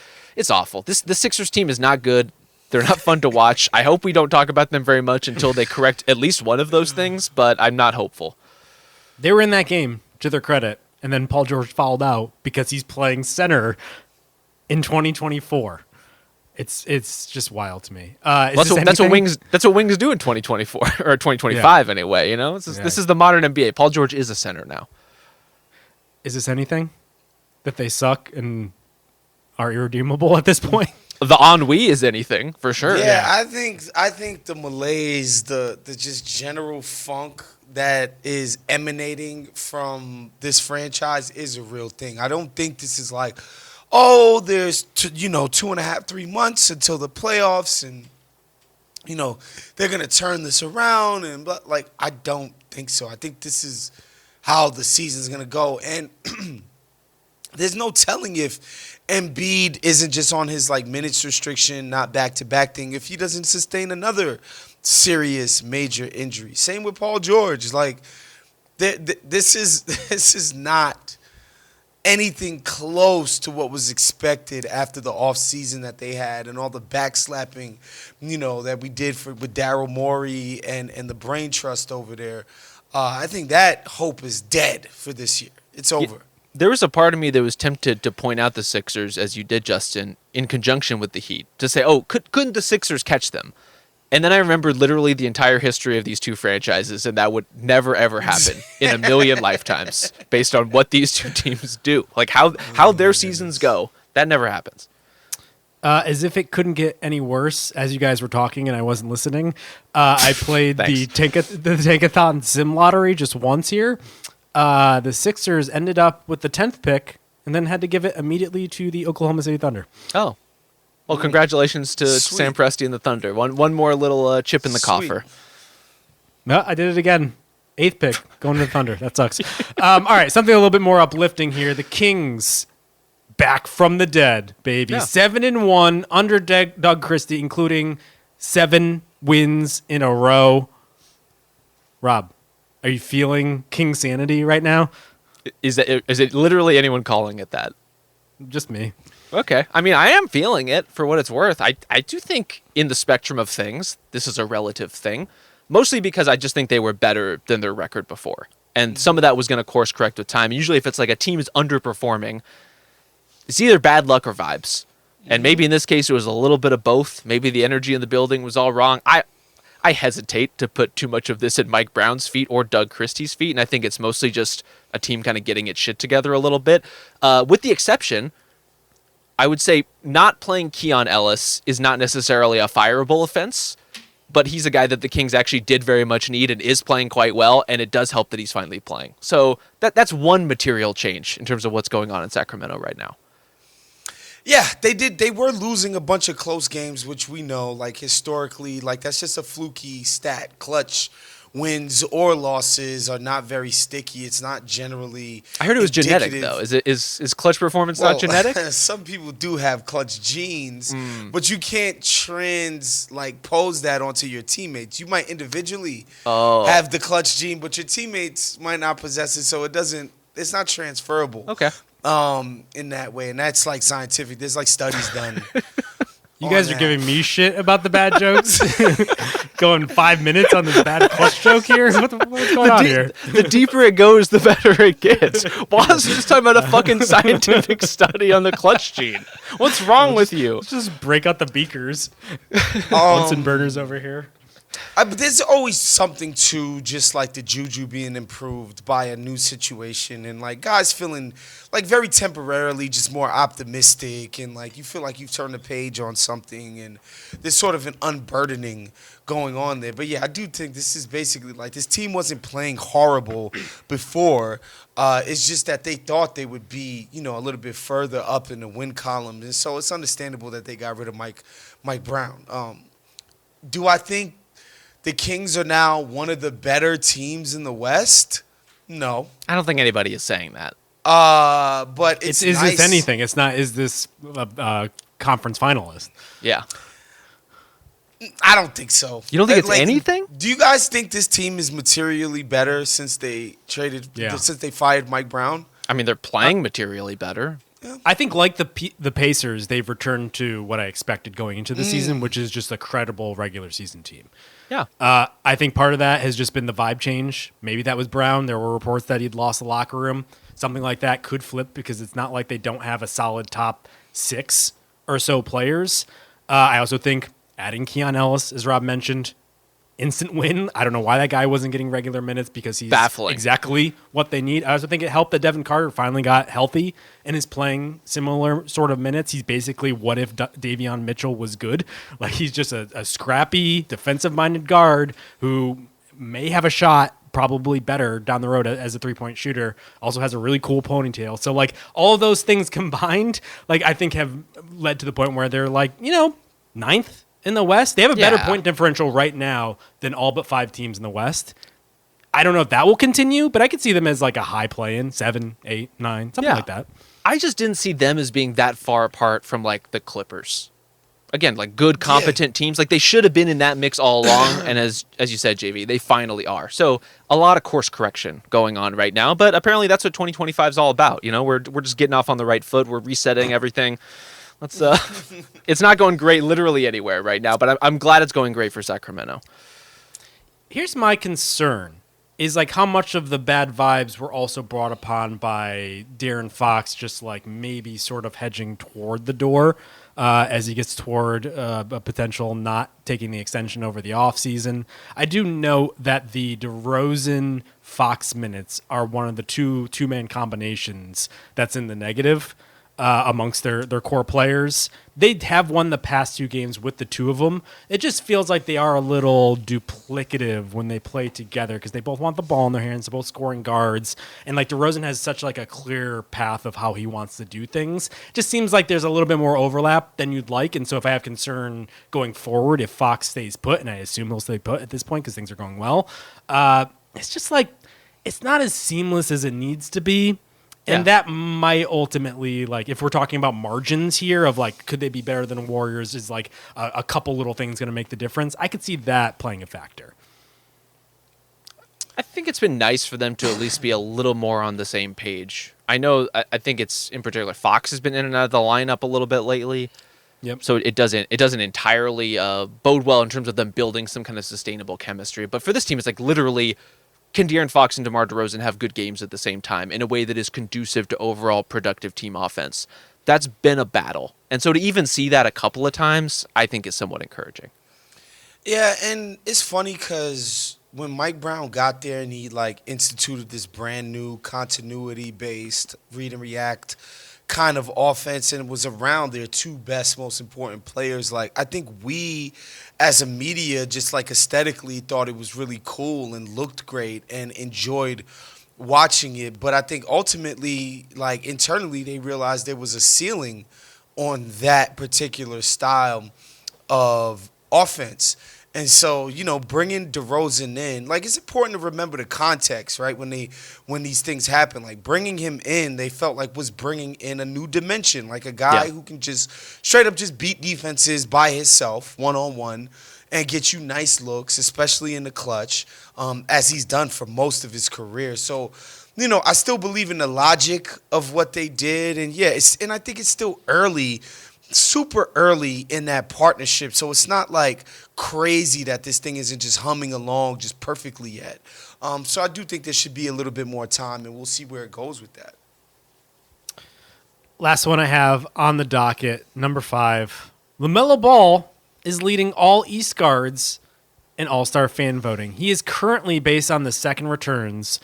B: awful. The Sixers team is not good. They're not fun to watch. I hope we don't talk about them very much until they correct at least one of those things, but I'm not hopeful.
A: They were in that game, to their credit, and then Paul George fouled out because he's playing center in 2024. It's just wild to me.
B: That's what wings do in 2024 or 2025 anyway. You know, this is the modern NBA. Paul George is a center now.
A: Is this anything that they suck and are irredeemable at this point?
B: The ennui is anything for sure.
C: Yeah, I think the malaise, the just general funk that is emanating from this franchise is a real thing. I don't think this is like, oh, there's 2.5, 3 months until the playoffs, and they're gonna turn this around, and like I don't think so. I think this is how the season's gonna go, and there's no telling if Embiid isn't just on his like minutes restriction, not back-to-back thing, if he doesn't sustain another serious major injury. Same with Paul George. Like this is not anything close to what was expected after the offseason that they had and all the backslapping, that we did with Daryl Morey and the brain trust over there. I think that hope is dead for this year. It's over.
B: There was a part of me that was tempted to point out the Sixers, as you did, Justin, in conjunction with the Heat, to say, oh, couldn't the Sixers catch them? And then I remembered literally the entire history of these two franchises, and that would never, ever happen in a million lifetimes based on what these two teams do. Like how their seasons go, that never happens.
A: As if it couldn't get any worse, as you guys were talking and I wasn't listening, I played the Tankathon Sim Lottery just once here. The Sixers ended up with the 10th pick and then had to give it immediately to the Oklahoma City Thunder.
B: Oh. Well, congratulations to Sam Presti and the Thunder. One more little chip in the coffer.
A: No, I did it again. 8th pick, going to the Thunder. That sucks. All right, something a little bit more uplifting here. The Kings, back from the dead, baby. Yeah. 7-1 under Doug Christie, including 7 wins in a row. Rob, are you feeling King sanity right now?
B: Is it literally anyone calling it that?
A: Just me.
B: Okay. I mean, I am feeling it for what it's worth. I do think in the spectrum of things, this is a relative thing, mostly because I just think they were better than their record before. And some of that was going to course correct with time. Usually if it's like a team is underperforming, it's either bad luck or vibes. And maybe in this case, it was a little bit of both. Maybe the energy in the building was all wrong. I hesitate to put too much of this at Mike Brown's feet or Doug Christie's feet. And I think it's mostly just a team kind of getting its shit together a little bit. With the exception, I would say not playing Keon Ellis is not necessarily a fireable offense, but he's a guy that the Kings actually did very much need and is playing quite well, and it does help that he's finally playing. So that's one material change in terms of what's going on in Sacramento right now.
C: Yeah, they did. They were losing a bunch of close games, which we know, like historically, like that's just a fluky stat. Clutch wins or losses are not very sticky. It's not generally.
B: I heard it was genetic,
C: indicative.
B: though. Is clutch performance not genetic?
C: Some people do have clutch genes, but you can't pose that onto your teammates. You might individually have the clutch gene, but your teammates might not possess it, so it's not transferable.
B: Okay.
C: In that way, and that's like scientific. There's like studies done.
A: You guys are giving me shit about the bad jokes. Going 5 minutes on this bad clutch joke here. What's going on here?
B: The deeper it goes, the better it gets. Why is just talking about a fucking scientific study on the clutch gene? What's wrong with you?
A: Let's just break out the beakers. Bunsen burners over here.
C: But there's always something to just like the juju being improved by a new situation, and like guys feeling like very temporarily just more optimistic, and like you feel like you've turned the page on something, and there's sort of an unburdening going on there. But yeah, I do think this is basically like this team wasn't playing horrible before. It's just that they thought they would be, a little bit further up in the win column, and so it's understandable that they got rid of Mike Brown. Do I think the Kings are now one of the better teams in the West? No.
B: I don't think anybody is saying that.
C: But it's
A: is
C: nice.
A: this anything? It's not. Is this a conference finalist?
B: Yeah.
C: I don't think so.
B: You don't think it's anything?
C: Do you guys think this team is materially better since they since they fired Mike Brown?
B: I mean, they're playing materially better.
A: I think like the Pacers, they've returned to what I expected going into the season, which is just a credible regular season team.
B: Yeah.
A: I think part of that has just been the vibe change. Maybe that was Brown. There were reports that he'd lost the locker room. Something like that could flip because it's not like they don't have a solid top 6 or so players. I also think adding Keon Ellis, as Rob mentioned, instant win. I don't know why that guy wasn't getting regular minutes because he's
B: baffling.
A: Exactly what they need. I also think it helped that Devin Carter finally got healthy and is playing similar sort of minutes. He's basically what if Davion Mitchell was good. Like he's just a scrappy, defensive-minded guard who may have a shot probably better down the road as a three-point shooter. Also has a really cool ponytail. So like all of those things combined, like I think have led to the point where they're like, ninth in the West. They have a better point differential right now than all but 5 teams in the West. I don't know if that will continue, but I could see them as like a high play-in, 7, 8, 9, something like that.
B: I just didn't see them as being that far apart from like the Clippers. Again, like good, competent teams. Like they should have been in that mix all along, and as you said, JV, they finally are. So a lot of course correction going on right now, but apparently that's what 2025 is all about. We're just getting off on the right foot. We're resetting everything. It's not going great literally anywhere right now, but I'm glad it's going great for Sacramento.
A: Here's my concern is like how much of the bad vibes were also brought upon by De'Aaron Fox just like maybe sort of hedging toward the door as he gets toward a potential not taking the extension over the offseason. I do note that the DeRozan Fox minutes are one of the two-man combinations that's in the negative. Amongst their core players. They have won the past 2 games with the 2 of them. It just feels like they are a little duplicative when they play together because they both want the ball in their hands, they're both scoring guards, and like DeRozan has such like a clear path of how he wants to do things. It just seems like there's a little bit more overlap than you'd like, and so if I have concern going forward, if Fox stays put, and I assume he'll stay put at this point because things are going well, it's just like it's not as seamless as it needs to be. And that might ultimately, like, if we're talking about margins here of, like, could they be better than Warriors, is, like, a couple little things going to make the difference. I could see that playing a factor.
B: I think it's been nice for them to at least be a little more on the same page. I think it's, in particular, Fox has been in and out of the lineup a little bit lately.
A: Yep.
B: So it doesn't entirely bode well in terms of them building some kind of sustainable chemistry. But for this team, it's, like, literally, can De'Aaron Fox and DeMar DeRozan have good games at the same time in a way that is conducive to overall productive team offense? That's been a battle. And so to even see that a couple of times, I think is somewhat encouraging.
C: Yeah, and it's funny because when Mike Brown got there and he, like, instituted this brand new continuity-based read and react kind of offense and was around their two best, most important players. Like, I think we, as a media, just like aesthetically thought it was really cool and looked great and enjoyed watching it. But I think ultimately, like, internally, they realized there was a ceiling on that particular style of offense. And so, bringing DeRozan in, like, it's important to remember the context, right? When these things happen, like bringing him in, they felt like was bringing in a new dimension, like a guy who can just straight up just beat defenses by himself, 1-on-1, and get you nice looks, especially in the clutch, as he's done for most of his career. So, I still believe in the logic of what they did, and and I think it's still early. Super early in that partnership, so it's not like crazy that this thing isn't just humming along just perfectly yet. So I do think there should be a little bit more time, and we'll see where it goes with that.
A: Last one I have on the docket, number 5. LaMelo Ball is leading all East guards in All-Star fan voting. He is currently, based on the second returns,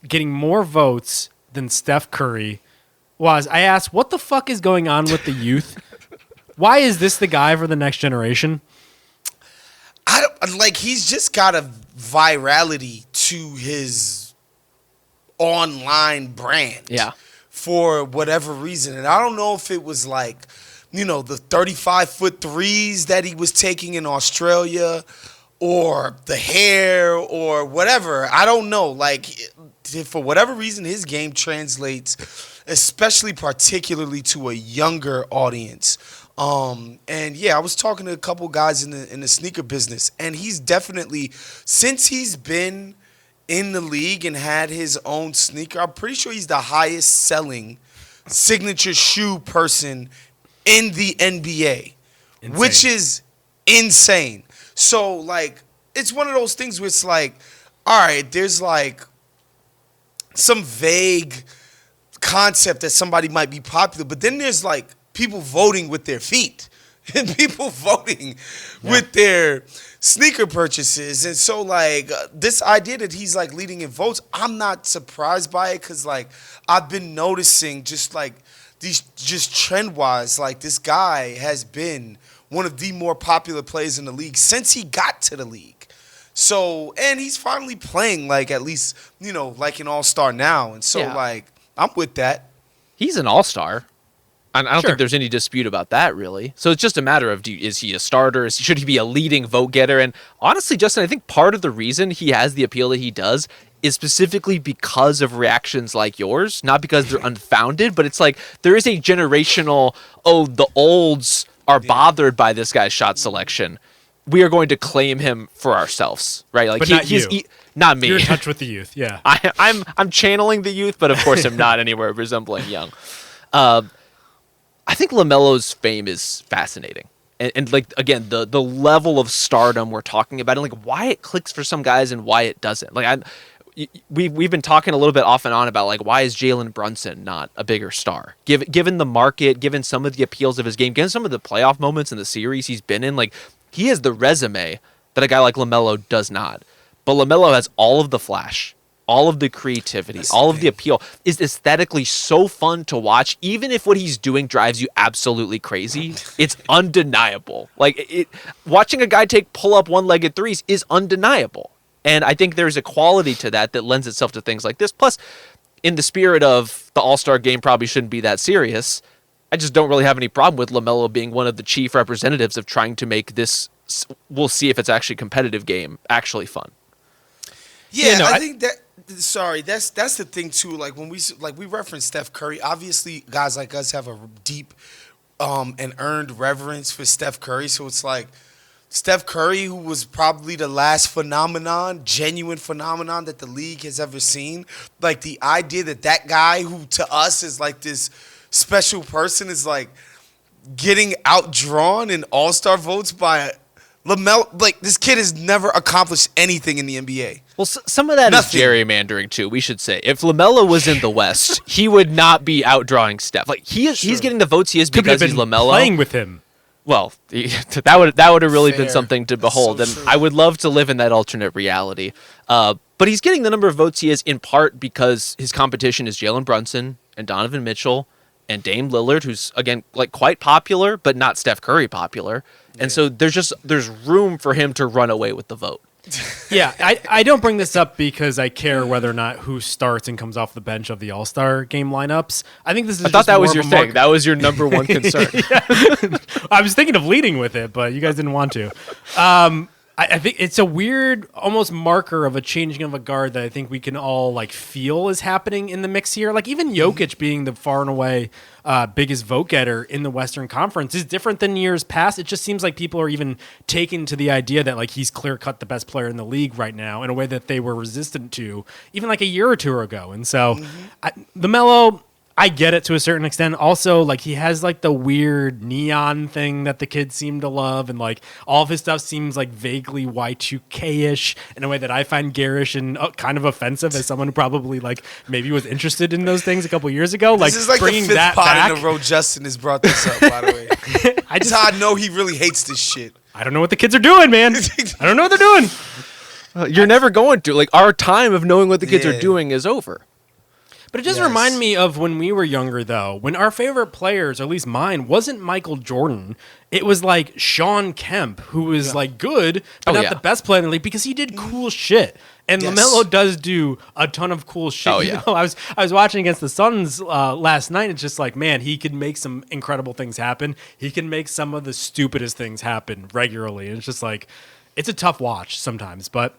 A: getting more votes than Steph Curry was. I asked, what the fuck is going on with the youth? Why is this the guy for the next generation?
C: He's just got a virality to his online brand.
B: Yeah.
C: For whatever reason. And I don't know if it was like, the 35-foot threes that he was taking in Australia or the hair or whatever. I don't know. Like, for whatever reason, his game translates, especially particularly to a younger audience. I was talking to a couple guys in the sneaker business, and he's definitely, since he's been in the league and had his own sneaker, I'm pretty sure he's the highest selling signature shoe person in the NBA, which is insane. So, like, it's one of those things where it's like, all right, there's like some vague concept that somebody might be popular, but then there's like people voting with their feet and people voting with their sneaker purchases. And so, like, this idea that he's, like, leading in votes, I'm not surprised by it because, like, I've been noticing just, like, these just trend-wise, like, this guy has been one of the more popular players in the league since he got to the league. So, and he's finally playing, like, at least, like an all-star now. And so, like, I'm with that.
B: He's an all-star. I don't think there's any dispute about that, really. So it's just a matter of, is he a starter? Should he be a leading vote getter? And honestly, Justin, I think part of the reason he has the appeal that he does is specifically because of reactions like yours, not because they're unfounded, but it's like there is a generational, the olds are bothered by this guy's shot selection. We are going to claim him for ourselves, right? Like,
A: but not you.
B: Not me.
A: You're in touch with the youth, yeah.
B: I'm channeling the youth, but of course I'm not anywhere resembling young. I think LaMelo's fame is fascinating. And like, again, the level of stardom we're talking about, and like why it clicks for some guys and why it doesn't. Like, we've been talking a little bit off and on about, like, why is Jalen Brunson not a bigger star? Given the market, given some of the appeals of his game, given some of the playoff moments in the series he's been in, like, he has the resume that a guy like LaMelo does not. But LaMelo has all of the flash, all of the creativity, all of the appeal, is aesthetically so fun to watch. Even if what he's doing drives you absolutely crazy, it's undeniable. Like, watching a guy take pull-up one-legged threes is undeniable. And I think there's a quality to that lends itself to things like this. Plus, in the spirit of the All-Star game probably shouldn't be that serious, I just don't really have any problem with LaMelo being one of the chief representatives of trying to make this, we'll see if it's actually a competitive game, actually fun.
C: Yeah, I think that... Sorry, that's the thing too. Like, when we reference Steph Curry, obviously guys like us have a deep and earned reverence for Steph Curry. So it's like Steph Curry, who was probably the last genuine phenomenon that the league has ever seen. Like, the idea that guy, who to us is like this special person, is like getting outdrawn in All-Star votes by LaMelo. Like, this kid has never accomplished anything in the NBA.
B: Well, some of that is gerrymandering, too, we should say. If LaMelo was in the West, he would not be outdrawing Steph. Like, he's getting the votes he is because he's LaMelo.
A: Playing with him.
B: Well, that would have really been something to behold,
C: so
B: and I would love to live in that alternate reality. But he's getting the number of votes he is in part because his competition is Jalen Brunson and Donovan Mitchell and Dame Lillard, who's again like quite popular, but not Steph Curry popular. And so there's room for him to run away with the vote.
A: Yeah, I don't bring this up because I care whether or not who starts and comes off the bench of the All-Star game lineups. I think this is
B: I thought that was your thing. That was your number one concern.
A: I was thinking of leading with it, but you guys didn't want to. I think it's a weird, almost marker of a changing of a guard that I think we can all like feel is happening in the mix here. Like even Jokic being the far and away biggest vote getter in the Western Conference is different than years past. It just seems like people are even taken to the idea that like he's clear cut the best player in the league right now in a way that they were resistant to even like a year or two ago. And so LaMelo, I get it to a certain extent. Also, like he has like the weird neon thing that the kids seem to love, and like all of his stuff seems like vaguely Y2K-ish in a way that I find garish and kind of offensive as someone who probably like maybe was interested in those things a couple years ago. Like
C: This is like
A: bringing
C: the fifth
A: that
C: pod
A: back.
C: in a row Justin has brought this up, by the way. That's how I know he really hates this shit.
A: I don't know what the kids are doing, man. I don't know what they're doing.
B: You're never going to. Like our time of knowing what the kids are doing is over.
A: But it does remind me of when we were younger, though, when our favorite players, or at least mine, wasn't Michael Jordan. It was like Sean Kemp, who was like good, but not the best player in the league because he did cool shit. And LaMelo does do a ton of cool shit.
B: Oh,
A: You
B: yeah.
A: know, I was watching against the Suns last night. It's just like, man, he can make some incredible things happen. He can make some of the stupidest things happen regularly. And it's just like, it's a tough watch sometimes, but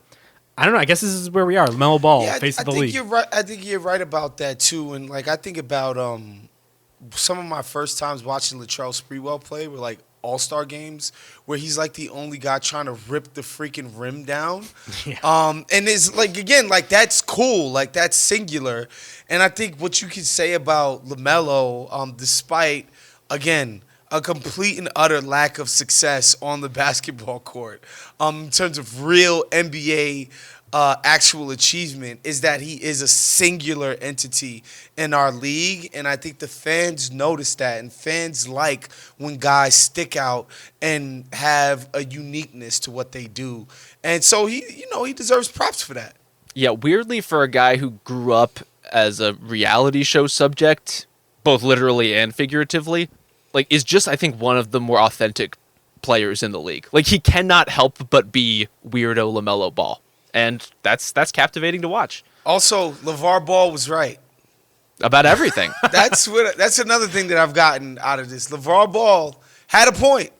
A: I don't know. I guess this is where we are. LaMelo Ball, face of the league.
C: You're right. I think you're right about that too. And like I think about some of my first times watching Latrell Sprewell play were like All-Star games where he's like the only guy trying to rip the freaking rim down. And it's like again, like that's cool, like that's singular. And I think what you could say about LaMelo, despite again a complete and utter lack of success on the basketball court in terms of real NBA actual achievement, is that he is a singular entity in our league. And I think the fans notice that, and fans like when guys stick out and have a uniqueness to what they do. And so he deserves props for that.
B: Yeah, weirdly for a guy who grew up as a reality show subject, both literally and figuratively, like is just, I think, one of the more authentic players in the league. Like he cannot help but be weirdo LaMelo Ball. And that's captivating to watch.
C: Also, LeVar Ball was right.
B: About everything.
C: That's another thing that I've gotten out of this. LeVar Ball had a point.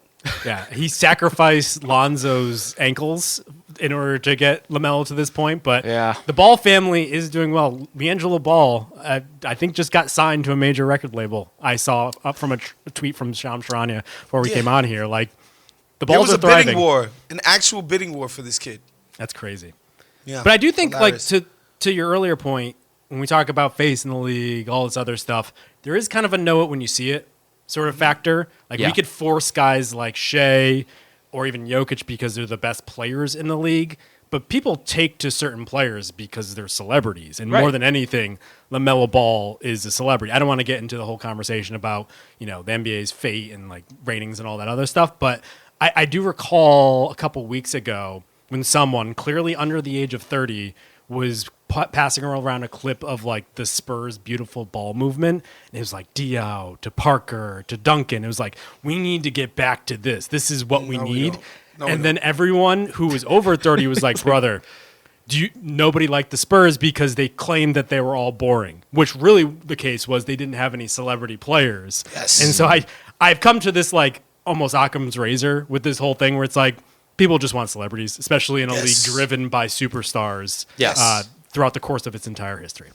A: Yeah, he sacrificed Lonzo's ankles in order to get LaMelo to this point, but the Ball family is doing well. D'Angelo Ball, I think, just got signed to a major record label. I saw up from a tweet from Shams Charania before we came on here. Like, the Balls are thriving.
C: There was a bidding war, an actual bidding war for this kid.
A: That's crazy.
C: Yeah,
A: but I do think,
C: hilarious.
A: like, to your earlier point, when we talk about face in the league, all this other stuff, there is kind of a know it when you see it sort of factor. Like we could force guys like Shea or even Jokic because they're the best players in the league, but people take to certain players because they're celebrities. And more than anything, LaMelo Ball is a celebrity. I don't want to get into the whole conversation about, the NBA's fate and like ratings and all that other stuff, but I do recall a couple weeks ago when someone clearly under the age of 30 was passing around a clip of like the Spurs' beautiful ball movement. And it was like Dio to Parker to Duncan. It was like, we need to get back to this. This is what we need. And then everyone who was over 30 was like, brother, nobody liked the Spurs because they claimed that they were all boring, which really the case was they didn't have any celebrity players.
C: Yes.
A: And so I've come to this like almost Occam's razor with this whole thing where it's like, people just want celebrities, especially in a league driven by superstars throughout the course of its entire history.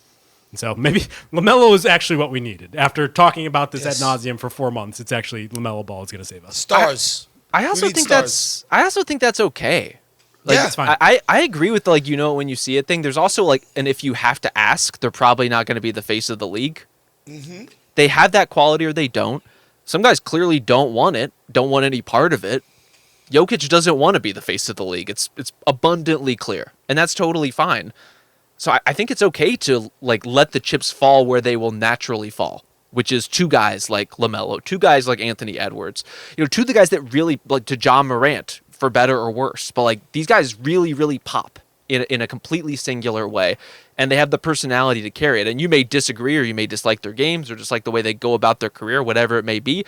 A: And so maybe LaMelo is actually what we needed. After talking about this ad nauseum for 4 months, it's actually LaMelo Ball is going to save us.
C: Stars.
B: I also think that's okay. Like,
A: it's fine.
B: I agree with the, like, when you see it thing. There's also like, and if you have to ask, they're probably not going to be the face of the league. Mm-hmm. They have that quality or they don't. Some guys clearly don't want it, don't want any part of it. Jokic doesn't want to be the face of the league. It's abundantly clear, and that's totally fine. So I think it's okay to like let the chips fall where they will naturally fall, which is two guys like LaMelo, two guys like Anthony Edwards, two of the guys that really like to John Morant for better or worse. But like these guys really, really pop, in a completely singular way, and they have the personality to carry it. And you may disagree, or you may dislike their games, or just like the way they go about their career, whatever it may be.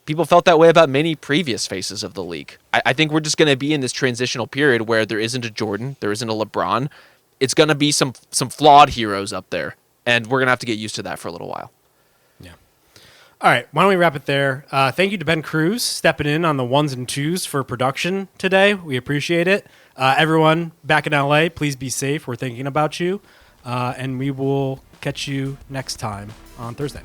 B: People felt that way about many previous faces of the league. I think we're just going to be in this transitional period where there isn't a Jordan, there isn't a LeBron. It's going to be some flawed heroes up there, and we're going to have to get used to that for a little while.
A: Yeah. All right, why don't we wrap it there? Thank you to Ben Cruz stepping in on the ones and twos for production today. We appreciate it. Everyone back in LA, please be safe. We're thinking about you, and we will catch you next time on Thursday.